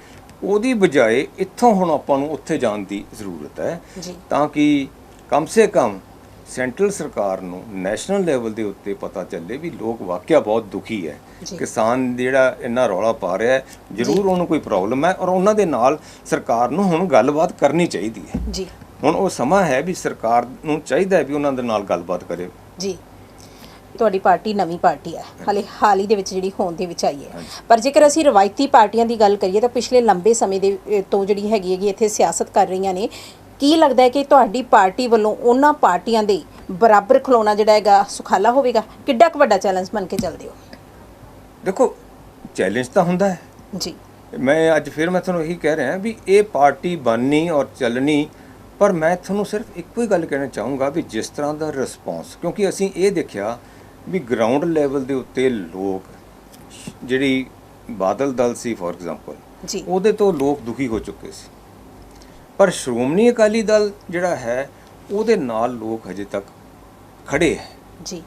ਉਹਦੀ ਬਜਾਏ ਇੱਥੋਂ ਹੁਣ ਆਪਾਂ ਨੂੰ ਉੱਥੇ ਜਾਣ ਦੀ ਜ਼ਰੂਰਤ ਹੈ ਤਾਂ ਕਿ ਕਮ ਸੇ ਕਮ ਸੈਂਟਰਲ ਸਰਕਾਰ ਨੂੰ ਨੈਸ਼ਨਲ ਲੈਵਲ ਦੇ ਉੱਤੇ ਪਤਾ ਚੱਲੇ ਵੀ ਲੋਕ ਵਾਕਿਆ ਬਹੁਤ ਦੁਖੀ ਹੈ। ਕਿਸਾਨ ਜਿਹੜਾ ਇੰਨਾ ਰੌਲਾ ਪਾ ਰਿਹਾ ਹੈ, ਜ਼ਰੂਰ ਉਹਨੂੰ ਕੋਈ ਪ੍ਰੋਬਲਮ ਹੈ ਔਰ ਉਹਨਾਂ ਦੇ ਨਾਲ ਸਰਕਾਰ ਨੂੰ ਹੁਣ ਗੱਲਬਾਤ ਕਰਨੀ ਚਾਹੀਦੀ ਹੈ ਜੀ। ਹੁਣ ਉਹ ਸਮਾਂ ਹੈ ਵੀ ਸਰਕਾਰ ਨੂੰ ਚਾਹੀਦਾ ਹੈ ਵੀ ਉਹਨਾਂ ਦੇ ਨਾਲ ਗੱਲਬਾਤ ਕਰੇ ਜੀ। ਤੁਹਾਡੀ ਪਾਰਟੀ ਨਵੀਂ ਪਾਰਟੀ ਹੈ, ਹਾਲ ਹੀ ਦੇ ਵਿੱਚ ਜਿਹੜੀ ਹੋਂਦ ਦੇ ਵਿੱਚ ਆਈ ਹੈ, ਪਰ ਜੇਕਰ ਅਸੀਂ ਰਵਾਇਤੀ ਪਾਰਟੀਆਂ ਦੀ ਗੱਲ ਕਰੀਏ ਤਾਂ ਪਿਛਲੇ ਲੰਬੇ ਸਮੇਂ ਦੇ ਤੋਂ ਜਿਹੜੀ ਹੈਗੀ ਇੱਥੇ ਸਿਆਸਤ ਕਰ ਰਹੀਆਂ ਨੇ, ਕੀ ਲੱਗਦਾ ਹੈ ਕਿ ਤੁਹਾਡੀ ਪਾਰਟੀ ਵੱਲੋਂ ਉਹਨਾਂ ਪਾਰਟੀਆਂ ਦੇ ਬਰਾਬਰ ਖਲੋਣਾ ਜਿਹੜਾ ਹੈਗਾ ਸੁਖਾਲਾ ਹੋਵੇਗਾ? ਕਿੱਡਾ ਕੁ ਵੱਡਾ ਚੈਲੰਜ ਮੰਨ ਕੇ ਚੱਲਦੇ ਹੋ? ਦੇਖੋ, ਚੈਲੰਜ ਤਾਂ ਹੁੰਦਾ ਹੈ ਜੀ। ਮੈਂ ਅੱਜ ਫਿਰ ਮੈਂ ਤੁਹਾਨੂੰ ਇਹੀ ਕਹਿ ਰਿਹਾ ਵੀ ਇਹ ਪਾਰਟੀ ਬਣਨੀ ਔਰ ਚੱਲਣੀ, ਪਰ ਮੈਂ ਤੁਹਾਨੂੰ ਸਿਰਫ ਇੱਕੋ ਹੀ ਗੱਲ ਕਹਿਣਾ ਚਾਹੂੰਗਾ ਵੀ ਜਿਸ ਤਰ੍ਹਾਂ ਦਾ ਰਿਸਪੌਂਸ, ਕਿਉਂਕਿ ਅਸੀਂ ਇਹ ਦੇਖਿਆ ਵੀ ਗਰਾਊਂਡ ਲੈਵਲ ਦੇ ਉੱਤੇ ਲੋਕ, ਜਿਹੜੀ ਬਾਦਲ ਦਲ ਸੀ ਫੋਰ ਐਗਜ਼ਾਮਪਲ, ਉਹਦੇ ਤੋਂ ਲੋਕ ਦੁਖੀ ਹੋ ਚੁੱਕੇ ਸੀ, ਪਰ ਸ਼੍ਰੋਮਣੀ ਅਕਾਲੀ ਦਲ ਜਿਹੜਾ ਹੈ ਉਹਦੇ ਨਾਲ ਲੋਕ ਹਜੇ ਤੱਕ ਖੜੇ ਹੈ ਜੀ।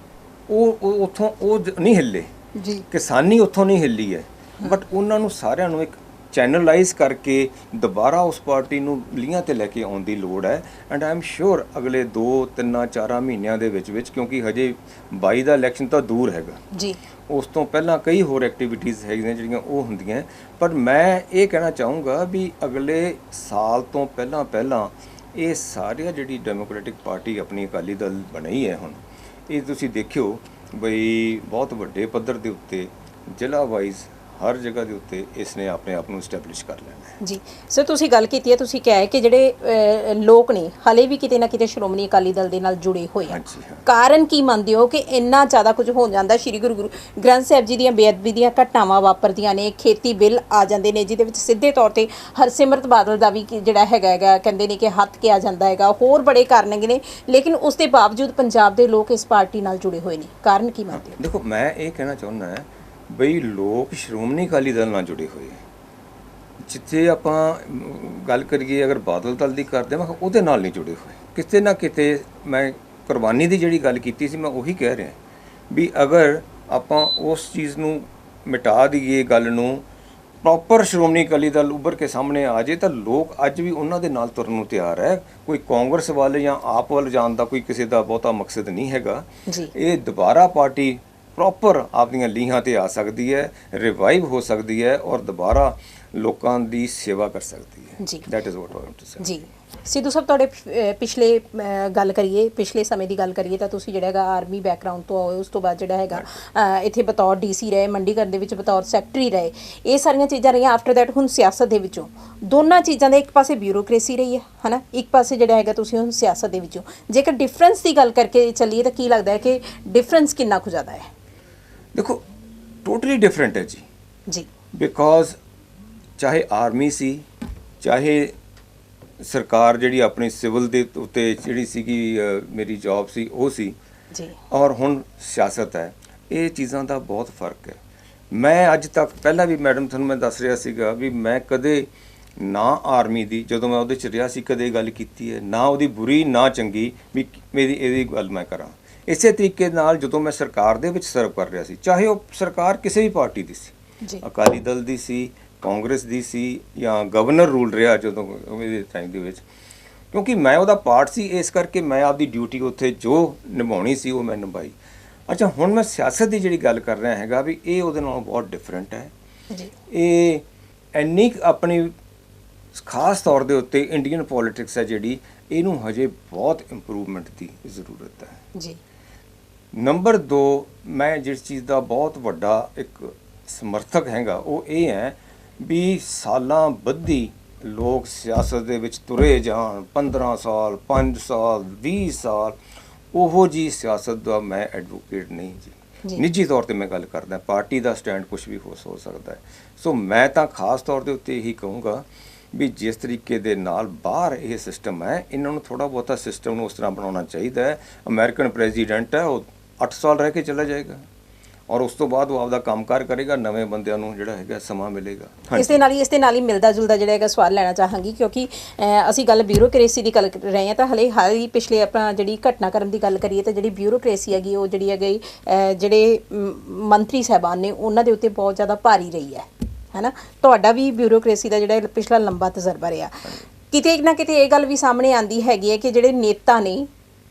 ਉਹ ਉੱਥੋਂ ਉਹ ਨਹੀਂ ਹਿੱਲੇ ਜੀ, ਕਿਸਾਨੀ ਉੱਥੋਂ ਨਹੀਂ ਹਿੱਲੀ ਹੈ, ਬਟ ਉਹਨਾਂ ਨੂੰ ਸਾਰਿਆਂ ਨੂੰ ਇੱਕ ਚੈਨਲਾਈਜ਼ ਕਰਕੇ ਦੁਬਾਰਾ ਉਸ ਪਾਰਟੀ ਨੂੰ ਲੀਹਾਂ ਤੇ ਲੈ ਕੇ ਆਉਣ ਦੀ ਲੋੜ ਹੈ। ਐਂਡ ਆਈ ਐਮ ਸ਼ੋਰ ਅਗਲੇ 2, 3, 4 ਮਹੀਨਿਆਂ ਦੇ ਵਿੱਚ ਕਿਉਂਕਿ ਹਜੇ 22 ਦਾ ਇਲੈਕਸ਼ਨ ਤਾਂ ਦੂਰ ਹੈਗਾ ਜੀ, ਉਸ ਤੋਂ ਪਹਿਲਾਂ ਕਈ ਹੋਰ ਐਕਟੀਵਿਟੀਜ਼ ਹੈਗੀਆਂ ਜਿਹੜੀਆਂ ਉਹ ਹੁੰਦੀਆਂ, ਪਰ ਮੈਂ ਇਹ ਕਹਿਣਾ ਚਾਹੂੰਗਾ ਵੀ ਅਗਲੇ ਸਾਲ ਤੋਂ ਪਹਿਲਾਂ ਇਹ ਸਾਰੀ ਜਿਹੜੀ ਡੈਮੋਕ੍ਰੈਟਿਕ ਪਾਰਟੀ ਆਪਣੀ ਅਕਾਲੀ ਦਲ ਬਣਾਈ ਹੈ ਹੁਣ, ਇਹ ਤੁਸੀਂ ਦੇਖਿਓ ਬਈ ਬਹੁਤ ਵੱਡੇ ਪੱਧਰ ਦੇ ਉੱਤੇ ਜ਼ਿਲ੍ਹਾ ਵਾਈਜ਼ ਹਰ ਜਗ੍ਹਾ ਦੇ ਉੱਤੇ ਇਸ ਨੇ ਆਪਣੇ ਆਪ ਨੂੰ ਐਸਟੈਬਲਿਸ਼ ਕਰ ਲੈਣਾ ਹੈ ਜੀ। ਸਰ, ਤੁਸੀਂ ਗੱਲ ਕੀਤੀ ਹੈ, ਤੁਸੀਂ ਕਿਹਾ ਹੈ ਕਿ ਜਿਹੜੇ ਲੋਕ ਨੇ ਹਾਲੇ ਵੀ ਕਿਤੇ ਨਾ ਕਿਤੇ ਸ਼੍ਰੋਮਣੀ ਅਕਾਲੀ ਦਲ ਦੇ ਨਾਲ ਜੁੜੇ ਹੋਏ ਆ, ਕਾਰਨ ਕੀ ਮੰਨਦੇ ਹੋ ਕਿ ਇੰਨਾ ਜ਼ਿਆਦਾ ਕੁਝ ਹੋ ਜਾਂਦਾ? ਸ਼੍ਰੀ ਗੁਰੂ ਗ੍ਰੰਥ ਸਾਹਿਬ ਜੀ ਦੀਆਂ ਬੇਅਦਬੀ ਦੀਆਂ ਘਟਨਾਵਾਂ ਵਾਪਰਦੀਆਂ ਨੇ, ਖੇਤੀ ਬਿੱਲ ਆ ਜਾਂਦੇ ਨੇ ਜਿਹਦੇ ਵਿੱਚ ਸਿੱਧੇ ਤੌਰ ਤੇ ਹਰਸਿਮਰਤ ਬਾਦਲ ਦਾ ਵੀ ਜਿਹੜਾ ਹੈਗਾ ਕਹਿੰਦੇ ਨੇ ਕਿ ਹੱਥ ਕਿਹਾ ਜਾਂਦਾ ਹੈਗਾ, ਹੋਰ ਬੜੇ ਕਾਰਨ ਹੈਗੇ ਨੇ, ਲੇਕਿਨ ਉਸ ਦੇ ਬਾਵਜੂਦ ਪੰਜਾਬ ਦੇ ਲੋਕ ਇਸ ਪਾਰਟੀ ਨਾਲ ਜੁੜੇ ਹੋਏ ਨੇ, ਕਾਰਨ ਕੀ ਮੰਨਦੇ ਹੋ? ਦੇਖੋ, ਮੈਂ ਇਹ ਕਹਿਣਾ ਚਾਹੁੰਦਾ ਹਾਂ ਬਈ ਲੋਕ ਸ਼੍ਰੋਮਣੀ ਅਕਾਲੀ ਦਲ ਨਾਲ ਜੁੜੇ ਹੋਏ, ਜਿੱਥੇ ਆਪਾਂ ਗੱਲ ਕਰੀਏ ਅਗਰ ਬਾਦਲ ਦਲ ਦੀ ਕਰਦੇ ਮੈਂ ਉਹਦੇ ਨਾਲ ਨਹੀਂ ਜੁੜੇ ਹੋਏ, ਕਿਤੇ ਨਾ ਕਿਤੇ ਮੈਂ ਕੁਰਬਾਨੀ ਦੀ ਜਿਹੜੀ ਗੱਲ ਕੀਤੀ ਸੀ ਮੈਂ ਉਹੀ ਕਹਿ ਰਿਹਾ ਵੀ ਅਗਰ ਆਪਾਂ ਉਸ ਚੀਜ਼ ਨੂੰ ਮਿਟਾ ਦਈਏ, ਗੱਲ ਨੂੰ ਪ੍ਰੋਪਰ ਸ਼੍ਰੋਮਣੀ ਅਕਾਲੀ ਦਲ ਉੱਭਰ ਕੇ ਸਾਹਮਣੇ ਆ ਜੇ ਤਾਂ ਲੋਕ ਅੱਜ ਵੀ ਉਹਨਾਂ ਦੇ ਨਾਲ ਤੁਰਨ ਨੂੰ ਤਿਆਰ ਹੈ। ਕੋਈ ਕਾਂਗਰਸ ਵੱਲ ਜਾਂ ਆਪ ਵੱਲ ਜਾਣ ਦਾ ਕੋਈ ਕਿਸੇ ਦਾ ਬਹੁਤਾ ਮਕਸਦ ਨਹੀਂ ਹੈਗਾ। ਇਹ ਦੁਬਾਰਾ ਪਾਰਟੀ ਪ੍ਰੋਪਰ ਆਪਣੀਆਂ ਲੀਹਾਂ ਤੇ ਆ ਸਕਦੀ ਹੈ, ਰਿਵਾਈਵ ਹੋ ਸਕਦੀ ਹੈ ਔਰ ਦੁਬਾਰਾ ਲੋਕਾਂ ਦੀ ਸੇਵਾ ਕਰ ਸਕਦੀ ਹੈ ਜੀ। That is what I want to say ਜੀ। ਸਿੱਧੂ ਸਾਹਿਬ, ਤੁਹਾਡੇ ਪਿਛਲੇ ਗੱਲ ਕਰੀਏ, ਪਿਛਲੇ ਸਮੇਂ ਦੀ ਗੱਲ ਕਰੀਏ ਤਾਂ ਤੁਸੀਂ ਜਿਹੜਾ ਹੈਗਾ ਆਰਮੀ ਬੈਕਗ੍ਰਾਉਂਡ ਤੋਂ ਆਏ, ਉਸ ਤੋਂ ਬਾਅਦ ਜਿਹੜਾ ਹੈਗਾ ਇੱਥੇ ਬਤੌਰ ਡੀਸੀ ਰਹੇ, ਮੰਡੀਗੜ੍ਹ ਦੇ ਵਿੱਚ ਬਤੌਰ ਸੈਕਟਰੀ ਰਹੇ, ਇਹ ਸਾਰੀਆਂ ਚੀਜ਼ਾਂ ਰਹੀਆਂ। ਆਫਟਰ ਦੈਟ ਹੁਣ ਸਿਆਸਤ ਦੇ ਵਿੱਚੋਂ ਦੋਨਾਂ ਚੀਜ਼ਾਂ ਦੇ ਇੱਕ ਪਾਸੇ ਬਿਊਰੋਕ੍ਰੇਸੀ ਰਹੀ ਹੈ ਨਾ, ਇੱਕ ਪਾਸੇ ਜਿਹੜਾ ਹੈਗਾ ਤੁਸੀਂ ਹੁਣ ਸਿਆਸਤ ਦੇ ਵਿੱਚੋਂ, ਜੇਕਰ ਡਿਫਰੈਂਸ ਦੀ ਗੱਲ ਕਰਕੇ ਚੱਲੀਏ ਤਾਂ ਕੀ ਲੱਗਦਾ ਹੈ ਕਿ ਡਿਫਰੈਂਸ ਕਿੰਨਾ ਕੁ ਜ਼ਿਆਦਾ ਹੈ? ਦੇਖੋ, ਟੋਟਲੀ ਡਿਫਰੈਂਟ ਹੈ ਜੀ, ਬਿਕੋਜ਼ ਚਾਹੇ ਆਰਮੀ ਸੀ, ਚਾਹੇ ਸਰਕਾਰ ਜਿਹੜੀ ਆਪਣੀ ਸਿਵਲ ਦੇ ਉੱਤੇ ਜਿਹੜੀ ਸੀਗੀ ਮੇਰੀ ਜੌਬ ਸੀ ਉਹ ਸੀ ਜੀ, ਔਰ ਹੁਣ ਸਿਆਸਤ ਹੈ, ਇਹ ਚੀਜ਼ਾਂ ਦਾ ਬਹੁਤ ਫਰਕ ਹੈ। ਮੈਂ ਅੱਜ ਤੱਕ ਪਹਿਲਾਂ ਵੀ ਮੈਡਮ ਤੁਹਾਨੂੰ ਮੈਂ ਦੱਸ ਰਿਹਾ ਸੀਗਾ ਵੀ ਮੈਂ ਕਦੇ ਨਾ ਆਰਮੀ ਦੀ, ਜਦੋਂ ਮੈਂ ਉਹਦੇ 'ਚ ਰਿਹਾ ਸੀ, ਕਦੇ ਗੱਲ ਕੀਤੀ ਹੈ ਨਾ ਉਹਦੀ ਬੁਰੀ ਨਾ ਚੰਗੀ ਵੀ ਇਹਦੀ ਗੱਲ ਮੈਂ ਕਰਾਂ। ਇਸੇ ਤਰੀਕੇ ਨਾਲ ਜਦੋਂ ਮੈਂ ਸਰਕਾਰ ਦੇ ਵਿੱਚ ਸਰਵ ਕਰ ਰਿਹਾ ਸੀ, ਚਾਹੇ ਉਹ ਸਰਕਾਰ ਕਿਸੇ ਵੀ ਪਾਰਟੀ ਦੀ ਸੀ, ਅਕਾਲੀ ਦਲ ਦੀ ਸੀ, ਕਾਂਗਰਸ ਦੀ ਸੀ ਜਾਂ ਗਵਰਨਰ ਰੂਲ ਰਿਹਾ ਜਦੋਂ ਉਹਦੇ ਟਾਈਮ ਦੇ ਵਿੱਚ, ਕਿਉਂਕਿ ਮੈਂ ਉਹਦਾ ਪਾਰਟ ਸੀ, ਇਸ ਕਰਕੇ ਮੈਂ ਆਪਦੀ ਡਿਊਟੀ ਉੱਥੇ ਜੋ ਨਿਭਾਉਣੀ ਸੀ ਉਹ ਮੈਂ ਨਿਭਾਈ। ਅੱਛਾ, ਹੁਣ ਮੈਂ ਸਿਆਸਤ ਦੀ ਜਿਹੜੀ ਗੱਲ ਕਰ ਰਿਹਾ ਹੈਗਾ ਵੀ ਇਹ ਉਹਦੇ ਨਾਲੋਂ ਬਹੁਤ ਡਿਫਰੈਂਟ ਹੈ। ਇਹ ਇੰਨੀ ਆਪਣੀ ਖਾਸ ਤੌਰ ਦੇ ਉੱਤੇ ਇੰਡੀਅਨ ਪੋਲੀਟਿਕਸ ਹੈ ਜਿਹੜੀ, ਇਹਨੂੰ ਹਜੇ ਬਹੁਤ ਇੰਪਰੂਵਮੈਂਟ ਦੀ ਜ਼ਰੂਰਤ ਹੈ ਜੀ। ਨੰਬਰ 2, ਮੈਂ ਜਿਸ ਚੀਜ਼ ਦਾ ਬਹੁਤ ਵੱਡਾ ਇੱਕ ਸਮਰਥਕ ਹੈਗਾ ਉਹ ਇਹ ਹੈ ਵੀ ਸਾਲਾਂ ਬੱਧੀ ਲੋਕ ਸਿਆਸਤ ਦੇ ਵਿੱਚ ਤੁਰੇ ਜਾਣ, 15 ਸਾਲ, 5 ਸਾਲ, 20 ਸਾਲ, ਉਹੋ ਜੀ ਸਿਆਸਤ ਦਾ ਮੈਂ ਐਡਵੋਕੇਟ ਨਹੀਂ ਜੀ। ਜੀ। ਨਿੱਜੀ ਤੌਰ ਤੇ ਮੈਂ ਗੱਲ ਕਰਦਾ, ਪਾਰਟੀ ਦਾ ਸਟੈਂਡ ਕੁਝ ਵੀ ਹੋ ਸਕਦਾ ਹੈ। ਸੋ ਮੈਂ ਤਾਂ ਖਾਸ ਤੌਰ ਦੇ ਉੱਤੇ ਇਹੀ ਕਹੂੰਗਾ ਵੀ ਜਿਸ ਤਰੀਕੇ ਦੇ ਨਾਲ ਬਾਹਰ ਇਹ ਸਿਸਟਮ ਹੈ, ਇਹਨਾਂ ਨੂੰ ਥੋੜਾ ਬਹੁਤਾ ਸਿਸਟਮ ਨੂੰ ਉਸ ਤਰ੍ਹਾਂ ਬਣਾਉਣਾ ਚਾਹੀਦਾ ਹੈ। ਅਮਰੀਕਨ ਪ੍ਰੈਜ਼ੀਡੈਂਟ ਹੈ, ਉਹ 8 ਸਾਲ ਰਹਿ ਕੇ ਚਲਾ ਜਾਏਗਾ ਔਰ ਉਸ ਤੋਂ ਬਾਅਦ ਉਹ ਆਪਦਾ ਕੰਮਕਾਰ ਕਰੇਗਾ, ਨਵੇਂ ਬੰਦਿਆਂ ਨੂੰ ਜਿਹੜਾ ਹੈਗਾ ਸਮਾਂ ਮਿਲੇਗਾ। ਇਸ ਦੇ ਨਾਲ ਹੀ ਮਿਲਦਾ ਜੁਲਦਾ ਜਿਹੜਾ ਹੈਗਾ ਸਵਾਲ ਲੈਣਾ ਚਾਹਾਂਗੀ, ਕਿਉਂਕਿ ਅਸੀਂ ਗੱਲ ਬਿਊਰੋਕ੍ਰੇਸੀ ਦੀ ਗੱਲ ਕਰ ਰਹੇ ਹਾਂ, ਤਾਂ ਹਾਲ ਹੀ ਪਿਛਲੇ ਆਪਣਾ ਜਿਹੜੀ ਘਟਨਾਕ੍ਰਮ ਦੀ ਗੱਲ ਕਰੀਏ ਤਾਂ ਜਿਹੜੀ ਬਿਊਰੋਕ੍ਰੇਸੀ ਹੈਗੀ ਉਹ ਜਿਹੜੀ ਹੈਗੀ ਜਿਹੜੇ ਮੰਤਰੀ ਸਾਹਿਬਾਨ ਨੇ ਉਹਨਾਂ ਦੇ ਉੱਤੇ ਬਹੁਤ ਜ਼ਿਆਦਾ ਭਾਰੀ ਰਹੀ ਹੈ ਨਾ। ਤੁਹਾਡਾ ਵੀ ਬਿਊਰੋਕ੍ਰੇਸੀ ਦਾ ਜਿਹੜਾ ਪਿਛਲਾ ਲੰਬਾ ਤਜਰਬਾ ਰਿਹਾ, ਕਿਤੇ ਨਾ ਕਿਤੇ ਇਹ ਗੱਲ ਵੀ ਸਾਹਮਣੇ ਆਉਂਦੀ ਹੈਗੀ ਹੈ ਕਿ ਜਿਹੜੇ ਨੇਤਾ ਨੇ,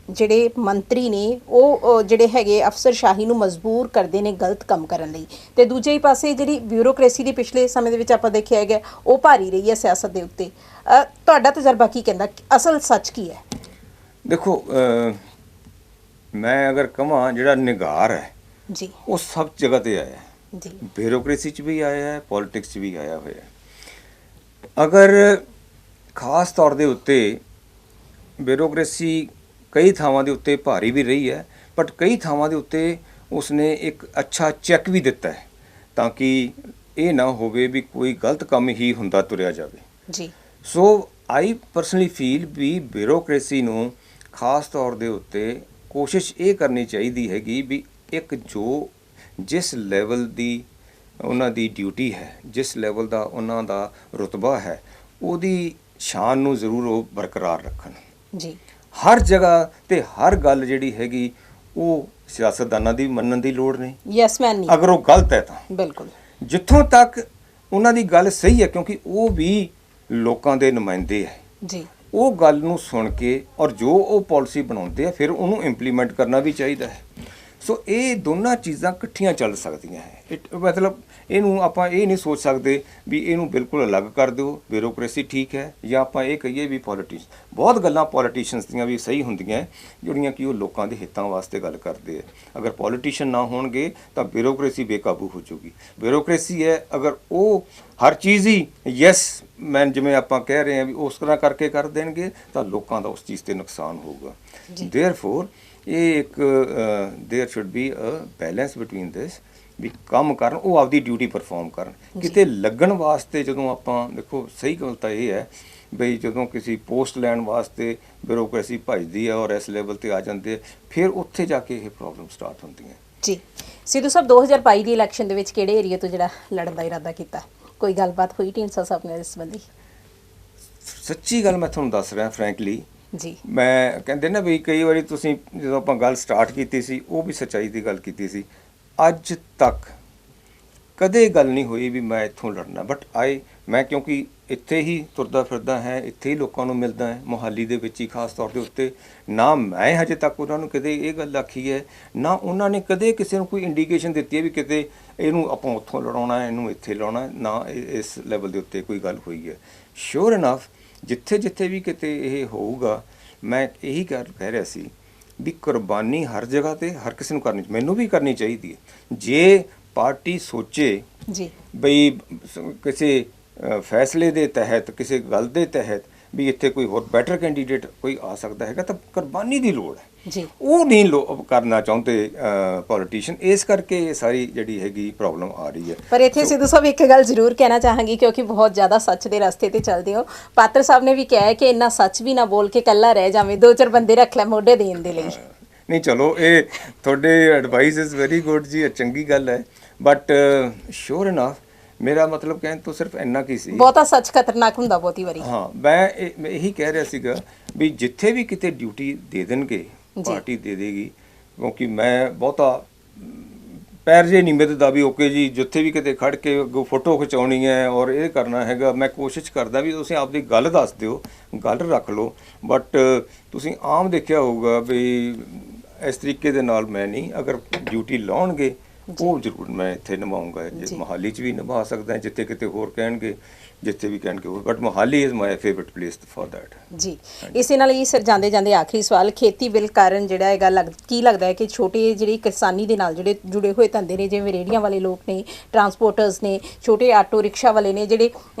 ਜਿਹੜੇ ਮੰਤਰੀ ਨੇ, ਉਹ ਜਿਹੜੇ ਹੈਗੇ ਅਫਸਰਸ਼ਾਹੀ ਨੂੰ ਮਜਬੂਰ ਕਰਦੇ ਨੇ ਗਲਤ ਕੰਮ ਕਰਨ ਲਈ, ਤੇ ਦੂਜੇ ਹੀ ਪਾਸੇ ਜਿਹੜੀ ਬਿਊਰੋਕ੍ਰੇਸੀ ਦੀ ਪਿਛਲੇ ਸਮੇਂ ਦੇ ਵਿੱਚ ਆਪਾਂ ਦੇਖਿਆ ਹੈਗਾ ਉਹ ਭਾਰੀ ਰਹੀ ਹੈ ਸਿਆਸਤ ਦੇ ਉੱਤੇ। ਤੁਹਾਡਾ ਤਜਰਬਾ ਕੀ ਕਹਿੰਦਾ, ਅਸਲ ਸੱਚ ਕੀ ਹੈ? ਦੇਖੋ, ਮੈਂ ਅਗਰ ਕਹਾਂ ਜਿਹੜਾ ਨਿਗਾਰ ਹੈ ਜੀ, ਉਹ ਸਭ ਜਗ੍ਹਾ ਤੇ ਆਇਆ ਹੈ ਜੀ, ਬਿਊਰੋਕ੍ਰੇਸੀ 'ਚ ਵੀ ਆਇਆ ਹੈ, ਪੋਲਿਟਿਕਸ 'ਚ ਵੀ ਆਇਆ ਹੋਇਆ ਹੈ। ਅਗਰ ਖਾਸ ਤੌਰ ਦੇ ਉੱਤੇ ਬਿਊਰੋਕ੍ਰੇਸੀ ਕਈ ਥਾਵਾਂ ਦੇ ਉੱਤੇ ਭਾਰੀ ਵੀ ਰਹੀ ਹੈ, ਬਟ ਕਈ ਥਾਵਾਂ ਦੇ ਉੱਤੇ ਉਸਨੇ ਇੱਕ ਅੱਛਾ ਚੈੱਕ ਵੀ ਦਿੱਤਾ ਹੈ ਤਾਂ ਕਿ ਇਹ ਨਾ ਹੋਵੇ ਵੀ ਕੋਈ ਗਲਤ ਕੰਮ ਹੀ ਹੁੰਦਾ ਤੁਰਿਆ ਜਾਵੇ ਜੀ। ਸੋ ਆਈ ਪਰਸਨਲੀ ਫੀਲ ਵੀ ਬਿਊਰੋਕ੍ਰੇਸੀ ਨੂੰ ਖਾਸ ਤੌਰ ਦੇ ਉੱਤੇ ਕੋਸ਼ਿਸ਼ ਇਹ ਕਰਨੀ ਚਾਹੀਦੀ ਹੈਗੀ ਵੀ ਇੱਕ ਜਿਸ ਲੈਵਲ ਦੀ ਉਹਨਾਂ ਦੀ ਡਿਊਟੀ ਹੈ, ਜਿਸ ਲੈਵਲ ਦਾ ਉਹਨਾਂ ਦਾ ਰੁਤਬਾ ਹੈ, ਉਹਦੀ ਸ਼ਾਨ ਨੂੰ ਜ਼ਰੂਰ ਉਹ ਬਰਕਰਾਰ ਰੱਖਣ ਜੀ। ਹਰ ਜਗ੍ਹਾ ਤੇ ਹਰ ਗੱਲ ਜਿਹੜੀ ਹੈਗੀ ਉਹ ਸਿਆਸਤਦਾਨਾਂ ਦੀ ਮੰਨਣ ਦੀ ਲੋੜ ਨਹੀਂ, ਯੈਸ ਮੈਨ ਨਹੀਂ, ਅਗਰ ਉਹ ਗਲਤ ਹੈ ਤਾਂ। ਬਿਲਕੁਲ। ਜਿੱਥੋਂ ਤੱਕ ਉਹਨਾਂ ਦੀ ਗੱਲ ਸਹੀ ਹੈ, ਕਿਉਂਕਿ ਉਹ ਵੀ ਲੋਕਾਂ ਦੇ ਨੁਮਾਇੰਦੇ ਹੈ ਜੀ, ਉਹ ਗੱਲ ਨੂੰ ਸੁਣ ਕੇ ਔਰ ਜੋ ਉਹ ਪਾਲਿਸੀ ਬਣਾਉਂਦੇ ਆ ਫਿਰ ਉਹਨੂੰ ਇੰਪਲੀਮੈਂਟ ਕਰਨਾ ਵੀ ਚਾਹੀਦਾ ਹੈ। ਸੋ ਇਹ ਦੋਨਾਂ ਚੀਜ਼ਾਂ ਇਕੱਠੀਆਂ ਚੱਲ ਸਕਦੀਆਂ ਹੈ। ਮਤਲਬ ਇਹਨੂੰ ਆਪਾਂ ਇਹ ਨਹੀਂ ਸੋਚ ਸਕਦੇ ਵੀ ਇਹਨੂੰ ਬਿਲਕੁਲ ਅਲੱਗ ਕਰ ਦਿਓ, ਬਿਊਰੋਕ੍ਰੇਸੀ ਠੀਕ ਹੈ, ਜਾਂ ਆਪਾਂ ਇਹ ਕਹੀਏ ਵੀ ਬਹੁਤ ਗੱਲਾਂ ਪੋਲੀਟੀਸ਼ੀਅਨਸ ਦੀਆਂ ਵੀ ਸਹੀ ਹੁੰਦੀਆਂ ਜਿਹੜੀਆਂ ਕਿ ਉਹ ਲੋਕਾਂ ਦੇ ਹਿੱਤਾਂ ਵਾਸਤੇ ਗੱਲ ਕਰਦੇ ਆ। ਅਗਰ ਪੋਲੀਟੀਸ਼ੀਅਨ ਨਾ ਹੋਣਗੇ ਤਾਂ ਬਿਊਰੋਕ੍ਰੇਸੀ ਬੇਕਾਬੂ ਹੋ ਜਾਊਗੀ। ਬਿਊਰੋਕ੍ਰੇਸੀ ਹੈ ਅਗਰ ਉਹ ਹਰ ਚੀਜ਼ ਹੀ ਯੈਸ ਮੈਨ ਜਿਵੇਂ ਆਪਾਂ ਕਹਿ ਰਹੇ ਹਾਂ ਵੀ ਉਸ ਤਰ੍ਹਾਂ ਕਰਕੇ ਕਰ ਦੇਣਗੇ ਤਾਂ ਲੋਕਾਂ ਦਾ ਉਸ ਚੀਜ਼ ਤੇ ਨੁਕਸਾਨ ਹੋਊਗਾ। ਦੇਅਰਫੋਰ ਇਹ ਇੱਕ there should be a balance between this, ਵੀ ਕੰਮ ਕਰਨ, ਉਹ ਆਪਦੀ ਡਿਊਟੀ ਪਰਫਾਰਮ ਕਰਨ। ਕਿਤੇ ਲੱਗਣ ਵਾਸਤੇ ਜਦੋਂ ਆਪਾਂ ਦੇਖੋ, ਸਹੀ ਗੱਲ ਤਾਂ ਇਹ ਹੈ ਬਈ ਜਦੋਂ ਕਿਸੇ ਪੋਸਟ ਲੈਣ ਵਾਸਤੇ ਬਿਊਰੋਕ੍ਰੇਸੀ ਭੱਜਦੀ ਹੈ ਔਰ ਇਸ ਲੈਵਲ ਤੇ ਆ ਜਾਂਦੇ, ਫਿਰ ਉੱਥੇ ਜਾ ਕੇ ਇਹ ਪ੍ਰੋਬਲਮ ਸਟਾਰਟ ਹੁੰਦੀਆਂ। ਜੀ ਸਿੱਧੂ ਸਾਹਿਬ, 2022 ਦੀ ਇਲੈਕਸ਼ਨ ਦੇ ਵਿੱਚ ਕਿਹੜੇ ਏਰੀਆ ਤੋਂ ਜਿਹੜਾ ਲੜਨ ਦਾ ਇਰਾਦਾ ਕੀਤਾ? ਕੋਈ ਗੱਲਬਾਤ ਹੋਈ ਢੀਂਡਸਾ ਸਾਹਿਬ ਨਾਲ ਇਸ ਸੰਬੰਧੀ? ਸੱਚੀ ਗੱਲ ਮੈਂ ਤੁਹਾਨੂੰ ਦੱਸ ਰਿਹਾ ਫਰੈਂਕਲੀ ਜੀ। ਮੈਂ ਕਹਿੰਦੇ ਨਾ ਵੀ ਕਈ ਵਾਰੀ ਤੁਸੀਂ ਜਦੋਂ ਆਪਾਂ ਗੱਲ ਸਟਾਰਟ ਕੀਤੀ ਸੀ ਉਹ ਵੀ ਸੱਚਾਈ ਦੀ ਗੱਲ ਕੀਤੀ ਸੀ। ਅੱਜ ਤੱਕ ਕਦੇ ਗੱਲ ਨਹੀਂ ਹੋਈ ਵੀ ਮੈਂ ਇੱਥੋਂ ਲੜਨਾ, ਬਟ ਮੈਂ ਕਿਉਂਕਿ ਇੱਥੇ ਹੀ ਤੁਰਦਾ ਫਿਰਦਾ ਹੈ, ਇੱਥੇ ਹੀ ਲੋਕਾਂ ਨੂੰ ਮਿਲਦਾ ਹੈ, ਮੋਹਾਲੀ ਦੇ ਵਿੱਚ ਹੀ ਖਾਸ ਤੌਰ ਦੇ ਉੱਤੇ। ਨਾ ਮੈਂ ਹਜੇ ਤੱਕ ਉਹਨਾਂ ਨੂੰ ਕਦੇ ਇਹ ਗੱਲ ਆਖੀ ਹੈ, ਨਾ ਉਹਨਾਂ ਨੇ ਕਦੇ ਕਿਸੇ ਨੂੰ ਕੋਈ ਇੰਡੀਕੇਸ਼ਨ ਦਿੱਤੀ ਹੈ ਵੀ ਕਿਤੇ ਇਹਨੂੰ ਆਪਾਂ ਉੱਥੋਂ ਲੜਾਉਣਾ, ਇਹਨੂੰ ਇੱਥੇ ਲਾਉਣਾ, ਨਾ ਇਸ ਲੈਵਲ ਦੇ ਉੱਤੇ ਕੋਈ ਗੱਲ ਹੋਈ ਹੈ। ਸ਼ੋਰ ਇਨਫ ਜਿੱਥੇ ਜਿੱਥੇ ਵੀ ਕਿਤੇ ਇਹ ਹੋਊਗਾ, ਮੈਂ ਇਹੀ ਕਹਿ ਰਿਹਾ ਸੀ ਵੀ ਕੁਰਬਾਨੀ ਹਰ ਜਗ੍ਹਾ ਤੇ ਹਰ ਕਿਸੇ ਨੂੰ ਕਰਨੀ, ਮੈਨੂੰ ਵੀ ਕਰਨੀ ਚਾਹੀਦੀ ਹੈ। ਜੇ ਪਾਰਟੀ ਸੋਚੇ ਜੀ ਬਈ ਕਿਸੇ ਫੈਸਲੇ ਦੇ ਤਹਿਤ, ਕਿਸੇ ਗੱਲ ਦੇ ਤਹਿਤ ਵੀ ਇੱਥੇ ਕੋਈ ਹੋਰ ਬੈਟਰ ਕੈਂਡੀਡੇਟ ਕੋਈ ਆ ਸਕਦਾ ਹੈਗਾ ਤਾਂ ਕੁਰਬਾਨੀ ਦੀ ਲੋੜ ਹੈ ਜੀ, ਉਹ ਨਹੀਂ ਕਰਨਾ ਚਾਹੁੰਦੇ ਪੋਲੀਟੀਸ਼ੀਅਨ। ਇਸ ਕਰਕੇ ਇਹ ਸਾਰੀ ਜਿਹੜੀ ਹੈਗੀ ਪ੍ਰੋਬਲਮ ਆ ਰਹੀ ਹੈ। ਪਰ ਇੱਥੇ ਸਿੱਧੂ ਸਾਹਿਬ ਇੱਕ ਗੱਲ ਜ਼ਰੂਰ ਕਹਿਣਾ ਚਾਹਾਂਗੀ, ਕਿਉਂਕਿ ਬਹੁਤ ਜ਼ਿਆਦਾ ਸੱਚ ਦੇ ਰਸਤੇ ਤੇ ਚੱਲਦੇ ਹੋ। ਪਾਤਰ ਸਾਹਿਬ ਨੇ ਵੀ ਕਿਹਾ ਹੈ ਕਿ ਇੰਨਾ ਸੱਚ ਵੀ ਨਾ ਬੋਲ ਕੇ ਇਕੱਲਾ ਰਹਿ ਜਾਵੇਂ, 2-4 ਬੰਦੇ ਰੱਖ ਲੈ ਮੋਢੇ ਦੇਣ ਦੇ ਲਈ। ਨਹੀਂ ਚਲੋ, ਇਹ ਤੁਹਾਡੇ ਐਡਵਾਈਸ ਇਜ਼ ਵੈਰੀ ਗੁੱਡ ਜੀ, ਚੰਗੀ ਗੱਲ ਹੈ, ਬਟ ਸ਼ੋਰ ਇਨਫ ਮੇਰਾ ਮਤਲਬ ਕਹਿਣ ਤੋਂ ਸਿਰਫ ਇੰਨਾ ਕੀ ਸੀ, ਬਹੁਤਾ ਸੱਚ ਖਤਰਨਾਕ ਹੁੰਦਾ ਬਹੁਤੀ ਵਾਰੀ। ਹਾਂ, ਮੈਂ ਇਹੀ ਕਹਿ ਰਿਹਾ ਸੀਗਾ ਵੀ ਜਿੱਥੇ ਵੀ ਕਿਤੇ ਡਿਊਟੀ ਦੇ ਦੇਣਗੇ, ਪਾਰਟੀ ਦੇ ਦੇਗੀ, ਕਿਉਂਕਿ ਮੈਂ ਬਹੁਤਾ ਪੈਰ ਜੇ ਨਹੀਂ ਮਿੱਧਦਾ ਵੀ ਓਕੇ ਜੀ ਜਿੱਥੇ ਵੀ ਕਿਤੇ ਖੜ ਕੇ ਫੋਟੋ ਖਿਚਾਉਣੀ ਹੈ ਔਰ ਇਹ ਕਰਨਾ ਹੈਗਾ। ਮੈਂ ਕੋਸ਼ਿਸ਼ ਕਰਦਾ ਵੀ ਤੁਸੀਂ ਆਪਦੀ ਗੱਲ ਦੱਸ ਦਿਓ, ਗੱਲ ਰੱਖ ਲਓ, ਬਟ ਤੁਸੀਂ ਆਮ ਦੇਖਿਆ ਹੋਊਗਾ ਵੀ ਇਸ ਤਰੀਕੇ ਦੇ ਨਾਲ ਮੈਂ ਨਹੀਂ। ਅਗਰ ਡਿਊਟੀ ਲਾਉਣਗੇ ਉਹ ਜ਼ਰੂਰ ਮੈਂ ਇੱਥੇ ਨਿਭਾਊਂਗਾ। ਜੇ ਮੋਹਾਲੀ 'ਚ ਵੀ ਨਿਭਾ ਸਕਦਾ, ਜਿੱਥੇ ਕਿਤੇ ਹੋਰ ਕਹਿਣਗੇ, ਜਿੱਥੇ ਵੀ ਕਹਿਣਗੇ ਉਹ, but Mohali is my favourite place for that. ਜੀ, ਇਸੇ ਨਾਲ ਹੀ ਸਰ ਜਾਂਦੇ ਜਾਂਦੇ ਆਖਰੀ ਸਵਾਲ, ਖੇਤੀ ਬਿੱਲ ਕਾਰਨ ਜਿਹੜਾ ਹੈਗਾ ਕੀ ਲੱਗਦਾ ਹੈ ਕਿ ਛੋਟੇ ਜਿਹੜੀ ਕਿਸਾਨੀ ਦੇ ਨਾਲ ਜਿਹੜੇ ਜੁੜੇ ਹੋਏ ਧੰਦੇ ਨੇ, ਜਿਵੇਂ ਰੇਹੜੀਆਂ ਵਾਲੇ ਲੋਕ ਨੇ, ਟਰਾਂਸਪੋਰਟਰਸ ਨੇ, ਛੋਟੇ ਆਟੋ ਰਿਕਸ਼ਾ ਵਾਲੇ ਨੇ, ਜਿਹੜੇ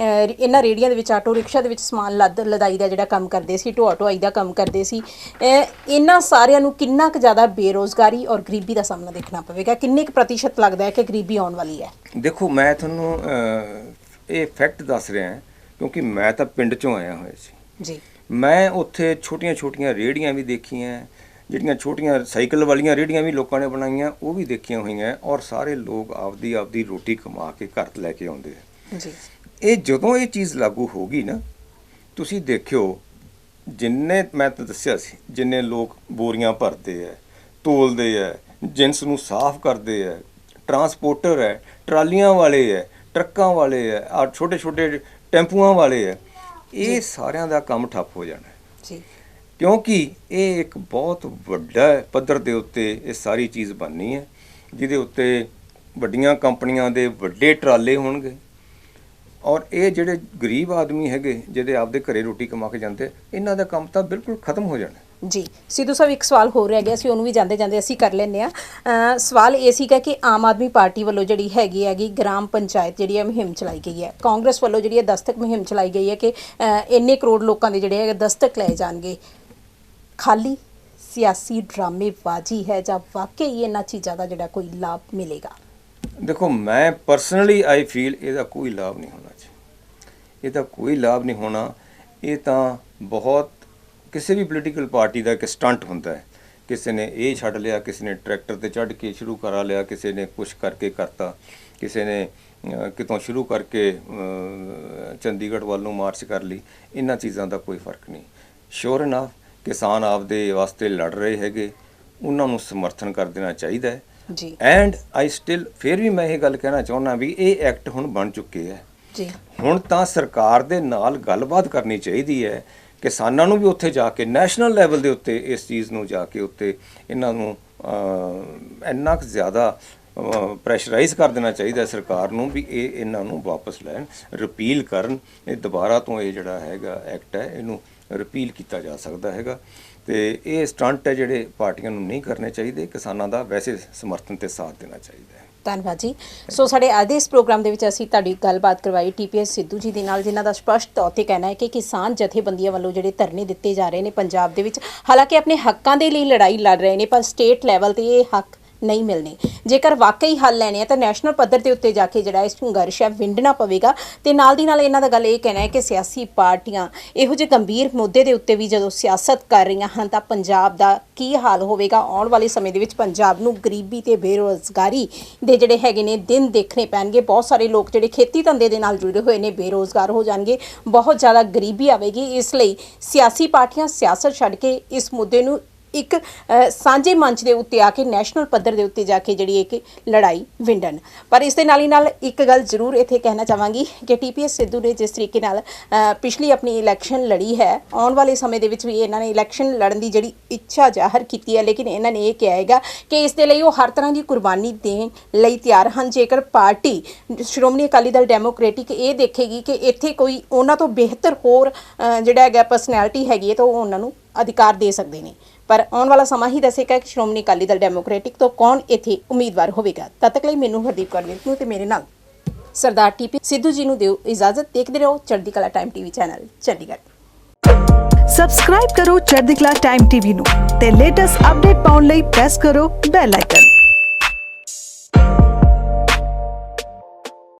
ਇਹਨਾਂ ਰੇਹੜੀਆਂ ਦੇ ਵਿੱਚ, ਆਟੋ ਰਿਕਸ਼ਾ ਦੇ ਵਿੱਚ ਸਮਾਨ ਲਦਾਈ ਦਾ ਜਿਹੜਾ ਕੰਮ ਕਰਦੇ ਸੀ, ਢੋਆ ਢੁਆਈ ਦਾ ਕੰਮ ਕਰਦੇ ਸੀ, ਇਹਨਾਂ ਸਾਰਿਆਂ ਨੂੰ ਕਿੰਨਾ ਕੁ ਜ਼ਿਆਦਾ ਬੇਰੁਜ਼ਗਾਰੀ ਔਰ ਗਰੀਬੀ ਦਾ ਸਾਹਮਣਾ ਦੇਖਣਾ ਪਵੇਗਾ? ਕਿੰਨੇ ਕੁ ਪ੍ਰਤੀਸ਼ਤ ਲੱਗਦਾ ਹੈ ਕਿ ਗਰੀਬੀ ਆਉਣ ਵਾਲੀ ਹੈ? ਦੇਖੋ, ਮੈਂ ਤੁਹਾਨੂੰ ਇਹ ਫੈਕਟ ਦੱਸ ਰਿਹਾ ਕਿਉਂਕਿ ਮੈਂ ਤਾਂ ਪਿੰਡ 'ਚੋਂ ਆਇਆ ਹੋਇਆ ਸੀ ਜੀ। ਮੈਂ ਉੱਥੇ ਛੋਟੀਆਂ ਰੇਹੜੀਆਂ ਵੀ ਦੇਖੀਆਂ, ਜਿਹੜੀਆਂ ਛੋਟੀਆਂ ਸਾਈਕਲ ਵਾਲੀਆਂ ਰੇਹੜੀਆਂ ਵੀ ਲੋਕਾਂ ਨੇ ਬਣਾਈਆਂ, ਉਹ ਵੀ ਦੇਖੀਆਂ ਹੋਈਆਂ, ਔਰ ਸਾਰੇ ਲੋਕ ਆਪਦੀ ਰੋਟੀ ਕਮਾ ਕੇ ਘਰ ਲੈ ਕੇ ਆਉਂਦੇ ਆ ਜੀ। ਇਹ ਜਦੋਂ ਇਹ ਚੀਜ਼ ਲਾਗੂ ਹੋ ਗਈ ਨਾ, ਤੁਸੀਂ ਦੇਖਿਓ, ਜਿੰਨੇ ਮੈਂ ਤਾਂ ਦੱਸਿਆ ਸੀ, ਜਿੰਨੇ ਲੋਕ ਬੋਰੀਆਂ ਭਰਦੇ ਆ, ਤੋਲਦੇ ਆ, ਜਿੰਸ ਨੂੰ ਸਾਫ਼ ਕਰਦੇ ਆ, ਟਰਾਂਸਪੋਰਟਰ ਹੈ, ਟਰਾਲੀਆਂ ਵਾਲੇ ਹੈ, ਟਰੱਕਾਂ ਵਾਲੇ ਹੈ, ਆ ਛੋਟੇ ਟੈਂਪੂਆਂ ਵਾਲੇ ਹੈ, ਇਹ ਸਾਰਿਆਂ ਦਾ ਕੰਮ ਠੱਪ ਹੋ ਜਾਣਾ ਜੀ, ਕਿਉਂਕਿ ਇਹ ਇੱਕ ਬਹੁਤ ਵੱਡਾ ਪੱਧਰ ਦੇ ਉੱਤੇ ਇਹ ਸਾਰੀ ਚੀਜ਼ ਬਣਨੀ ਹੈ, ਜਿਹਦੇ ਉੱਤੇ ਵੱਡੀਆਂ ਕੰਪਨੀਆਂ ਦੇ ਵੱਡੇ ਟਰਾਲੇ ਹੋਣਗੇ, ਔਰ ਇਹ ਜਿਹੜੇ ਗਰੀਬ ਆਦਮੀ ਹੈਗੇ, ਜਿਹੜੇ ਆਪਦੇ ਘਰੇ ਰੋਟੀ ਕਮਾ ਕੇ ਜਾਂਦੇ, ਇਹਨਾਂ ਦਾ ਕੰਮ ਤਾਂ ਬਿਲਕੁਲ ਖਤਮ ਹੋ ਜਾਣਾ। ਜੀ ਸਿੱਧੂ ਸਾਹਿਬ, ਇੱਕ ਸਵਾਲ ਹੋਰ ਰਹਿ ਗਿਆ ਸੀ, ਉਹਨੂੰ ਵੀ ਜਾਂਦੇ ਜਾਂਦੇ ਅਸੀਂ ਕਰ ਲੈਂਦੇ ਹਾਂ। ਸਵਾਲ ਇਹ ਸੀਗਾ ਕਿ ਆਮ ਆਦਮੀ ਪਾਰਟੀ ਵੱਲੋਂ ਜਿਹੜੀ ਹੈਗੀ ਗ੍ਰਾਮ ਪੰਚਾਇਤ ਜਿਹੜੀ ਹੈ ਮੁਹਿੰਮ ਚਲਾਈ ਗਈ ਹੈ, ਕਾਂਗਰਸ ਵੱਲੋਂ ਜਿਹੜੀ ਹੈ ਦਸਤਕ ਮੁਹਿੰਮ ਚਲਾਈ ਗਈ ਹੈ ਕਿ ਇੰਨੇ ਕਰੋੜ ਲੋਕਾਂ ਦੇ ਜਿਹੜੇ ਹੈ ਦਸਤਕ ਲਏ ਜਾਣਗੇ। ਖਾਲੀ ਸਿਆਸੀ ਡਰਾਮੇਬਾਜ਼ੀ ਹੈ ਜਾਂ ਵਾਕਈ ਇਹਨਾਂ ਚੀਜ਼ਾਂ ਦਾ ਜਿਹੜਾ ਕੋਈ ਲਾਭ ਮਿਲੇਗਾ? ਦੇਖੋ, ਮੈਂ ਪਰਸਨਲੀ ਆਈ ਫੀਲ ਇਹਦਾ ਕੋਈ ਲਾਭ ਨਹੀਂ ਹੋਣਾ ਚਾਹੀਦਾ, ਇਹਦਾ ਕੋਈ ਲਾਭ ਨਹੀਂ ਹੋਣਾ। ਇਹ ਤਾਂ ਬਹੁਤ ਕਿਸੇ ਵੀ ਪੋਲੀਟੀਕਲ ਪਾਰਟੀ ਦਾ ਇੱਕ ਸਟੰਟ ਹੁੰਦਾ ਹੈ। ਕਿਸੇ ਨੇ ਇਹ ਛੱਡ ਲਿਆ, ਕਿਸੇ ਨੇ ਟਰੈਕਟਰ ਤੇ ਚੜ੍ਹ ਕੇ ਸ਼ੁਰੂ ਕਰਾ ਲਿਆ, ਕਿਸੇ ਨੇ ਕੁਛ ਕਰਕੇ ਕਰਤਾ, ਕਿਸੇ ਨੇ ਕਿਤੋਂ ਸ਼ੁਰੂ ਕਰਕੇ ਚੰਡੀਗੜ੍ਹ ਵੱਲ ਨੂੰ ਮਾਰਚ ਕਰ ਲਈ। ਇਹਨਾਂ ਚੀਜ਼ਾਂ ਦਾ ਕੋਈ ਫਰਕ ਨਹੀਂ। ਸ਼ੋਰ ਇਨਫ ਕਿਸਾਨ ਆਪਦੇ ਵਾਸਤੇ ਲੜ ਰਹੇ ਹੈਗੇ, ਉਹਨਾਂ ਨੂੰ ਸਮਰਥਨ ਕਰ ਦੇਣਾ ਚਾਹੀਦਾ ਹੈ ਜੀ। ਐਂਡ ਆਈ ਸਟਿਲ, ਫਿਰ ਵੀ ਮੈਂ ਇਹ ਗੱਲ ਕਹਿਣਾ ਚਾਹੁੰਦਾ ਵੀ ਇਹ ਐਕਟ ਹੁਣ ਬਣ ਚੁੱਕੇ ਹੈ ਜੀ। ਹੁਣ ਤਾਂ ਸਰਕਾਰ ਦੇ ਨਾਲ ਗੱਲਬਾਤ ਕਰਨੀ ਚਾਹੀਦੀ ਹੈ, ਕਿਸਾਨਾਂ ਨੂੰ ਵੀ ਉੱਥੇ ਜਾ ਕੇ ਨੈਸ਼ਨਲ ਲੈਵਲ ਦੇ ਉੱਤੇ ਇਸ ਚੀਜ਼ ਨੂੰ ਜਾ ਕੇ ਉੱਤੇ ਇਹਨਾਂ ਨੂੰ ਇੰਨਾ ਕੁ ਜ਼ਿਆਦਾ ਪ੍ਰੈਸ਼ਰਾਈਜ਼ ਕਰ ਦੇਣਾ ਚਾਹੀਦਾ ਸਰਕਾਰ ਨੂੰ ਵੀ ਇਹ ਇਹਨਾਂ ਨੂੰ ਵਾਪਸ ਲੈਣ, ਰਿਪੀਲ ਕਰਨ। ਇਹ ਦੁਬਾਰਾ ਤੋਂ ਇਹ ਜਿਹੜਾ ਹੈਗਾ ਐਕਟ ਹੈ, ਇਹਨੂੰ ਰਿਪੀਲ ਕੀਤਾ ਜਾ ਸਕਦਾ ਹੈਗਾ। ਤੇ ਇਹ ਸਟੰਟ ਹੈ ਜਿਹੜੇ ਪਾਰਟੀਆਂ ਨੂੰ ਨਹੀਂ ਕਰਨੇ ਚਾਹੀਦੇ, ਕਿਸਾਨਾਂ ਦਾ ਵੈਸੇ ਸਮਰਥਨ ਤੇ ਸਾਥ ਦੇਣਾ ਚਾਹੀਦਾ ਹੈ। ਧੰਨਵਾਦ ਜੀ। ਸੋ ਸਾਡੇ ਅੱਜ ਦੇ ਇਸ ਪ੍ਰੋਗਰਾਮ ਦੇ ਵਿੱਚ ਅਸੀਂ ਤੁਹਾਡੀ ਗੱਲਬਾਤ ਕਰਵਾਈ TPS ਸਿੱਧੂ ਜੀ ਦੇ ਨਾਲ, ਜਿਨ੍ਹਾਂ ਦਾ ਸਪਸ਼ਟ ਤੌਰ ਤੇ ਕਹਿਣਾ ਹੈ ਕਿ ਕਿਸਾਨ ਜਥੇਬੰਦੀਆਂ ਵੱਲੋਂ ਜਿਹੜੇ ਧਰਨੇ ਦਿੱਤੇ ਜਾ ਰਹੇ ਨੇ ਪੰਜਾਬ ਦੇ ਵਿੱਚ, ਹਾਲਾਂਕਿ ਆਪਣੇ ਹੱਕਾਂ ਦੇ ਲਈ ਲੜਾਈ ਲੜ ਰਹੇ ਨੇ, ਪਰ ਸਟੇਟ ਲੈਵਲ ਤੇ ਇਹ ਹੱਕ ਨਹੀਂ ਮਿਲਣੇ। ਜੇਕਰ ਵਾਕਈ ਹੱਲ ਲੈਣੇ ਆ ਤਾਂ ਨੈਸ਼ਨਲ ਪੱਧਰ ਦੇ ਉੱਤੇ ਜਾ ਕੇ ਜਿਹੜਾ ਇਹ ਸੰਘਰਸ਼ ਹੈ ਵਿੰਡਣਾ ਪਵੇਗਾ। ਤੇ ਨਾਲ ਦੀ ਨਾਲ ਇਹਨਾਂ ਦਾ ਗੱਲ ਇਹ ਕਹਿਣਾ ਹੈ ਕਿ ਸਿਆਸੀ ਪਾਰਟੀਆਂ ਇਹੋ ਜਿਹੇ ਗੰਭੀਰ ਮੁੱਦੇ ਦੇ ਉੱਤੇ ਵੀ ਜਦੋਂ ਸਿਆਸਤ ਕਰ ਰਹੀਆਂ ਹਨ ਤਾਂ ਪੰਜਾਬ ਦਾ ਕੀ ਹਾਲ ਹੋਵੇਗਾ? ਆਉਣ ਵਾਲੇ ਸਮੇਂ ਦੇ ਵਿੱਚ ਪੰਜਾਬ ਨੂੰ ਗਰੀਬੀ ਤੇ ਬੇਰੁਜ਼ਗਾਰੀ ਦੇ ਜਿਹੜੇ ਹੈਗੇ ਨੇ ਦਿਨ ਦੇਖਣੇ ਪੈਣਗੇ। ਬਹੁਤ ਸਾਰੇ ਲੋਕ ਜਿਹੜੇ ਖੇਤੀ ਧੰਦੇ ਦੇ ਨਾਲ ਜੁੜੇ ਹੋਏ ਨੇ ਬੇਰੁਜ਼ਗਾਰ ਹੋ ਜਾਣਗੇ, ਬਹੁਤ ਜ਼ਿਆਦਾ ਗਰੀਬੀ ਆਵੇਗੀ। ਇਸ ਲਈ ਸਿਆਸੀ ਪਾਰਟੀਆਂ ਸਿਆਸਤ ਛੱਡ ਕੇ ਇਸ ਮੁੱਦੇ ਨੂੰ ਇੱਕ ਸਾਂਝੇ ਮੰਚ ਦੇ ਉੱਤੇ ਆ ਕੇ ਨੈਸ਼ਨਲ ਪੱਧਰ ਦੇ ਉੱਤੇ ਜਾ ਕੇ ਜਿਹੜੀ ਇੱਕ ਲੜਾਈ ਵਿੰਡਣ। ਪਰ ਇਸ ਦੇ ਨਾਲ ਹੀ ਨਾਲ ਇੱਕ ਗੱਲ ਜ਼ਰੂਰ ਇੱਥੇ ਕਹਿਣਾ ਚਾਹਾਂਗੀ ਕਿ TPS ਸਿੱਧੂ ਨੇ ਜਿਸ ਤਰੀਕੇ ਨਾਲ ਪਿਛਲੀ ਆਪਣੀ ਇਲੈਕਸ਼ਨ ਲੜੀ ਹੈ, ਆਉਣ ਵਾਲੇ ਸਮੇਂ ਦੇ ਵਿੱਚ ਵੀ ਇਹਨਾਂ ਨੇ ਇਲੈਕਸ਼ਨ ਲੜਨ ਦੀ ਜਿਹੜੀ ਇੱਛਾ ਜ਼ਾਹਰ ਕੀਤੀ ਹੈ, ਲੇਕਿਨ ਇਹਨਾਂ ਨੇ ਇਹ ਕਿਹਾ ਹੈਗਾ ਕਿ ਇਸ ਦੇ ਲਈ ਉਹ ਹਰ ਤਰ੍ਹਾਂ ਦੀ ਕੁਰਬਾਨੀ ਦੇਣ ਲਈ ਤਿਆਰ ਹਨ। ਜੇਕਰ ਪਾਰਟੀ ਸ਼੍ਰੋਮਣੀ ਅਕਾਲੀ ਦਲ ਡੈਮੋਕ੍ਰੈਟਿਕ ਇਹ ਦੇਖੇਗੀ ਕਿ ਇੱਥੇ ਕੋਈ ਉਹਨਾਂ ਤੋਂ ਬਿਹਤਰ ਹੋਰ ਜਿਹੜਾ ਹੈਗਾ ਪਰਸਨੈਲਿਟੀ ਹੈਗੀ ਹੈ ਤਾਂ ਉਹ ਉਹਨਾਂ ਨੂੰ ਅਧਿਕਾਰ ਦੇ ਸਕਦੇ ਨੇ। ਪਰ ਆਉਣ ਵਾਲਾ ਸਮਾਂ ਹੀ ਦੱਸੇਗਾ ਕਿ ਸ਼੍ਰੋਮਣੀ ਅਕਾਲੀ ਦਲ ਡੈਮੋਕ੍ਰੈਟਿਕ ਤੋਂ ਕੌਣ ਇੱਥੇ ਉਮੀਦਵਾਰ ਹੋਵੇਗਾ। ਤਦ ਤੱਕ ਲਈ ਮੈਨੂੰ ਹਰਦੀਪ ਕੌਰ ਨੂੰ ਤੇ ਮੇਰੇ ਨਾਲ ਸਰਦਾਰ TP ਸਿੱਧੂ ਜੀ ਨੂੰ ਦਿਓ ਇਜਾਜ਼ਤ। ਦੇਖਦੇ ਰਹੋ ਚੜ੍ਹਦੀ ਕਲਾ time TV channel Chandigarh. Subscribe ਕਰੋ ਚੜ੍ਹਦੀ ਕਲਾ ਟਾਈਮ TV ਨੂੰ ਤੇ ਲੇਟੈਸਟ ਅਪਡੇਟ ਪਾਉਣ ਲਈ ਪ੍ਰੈਸ ਕਰੋ ਬੈਲ ਆਈਕਨ।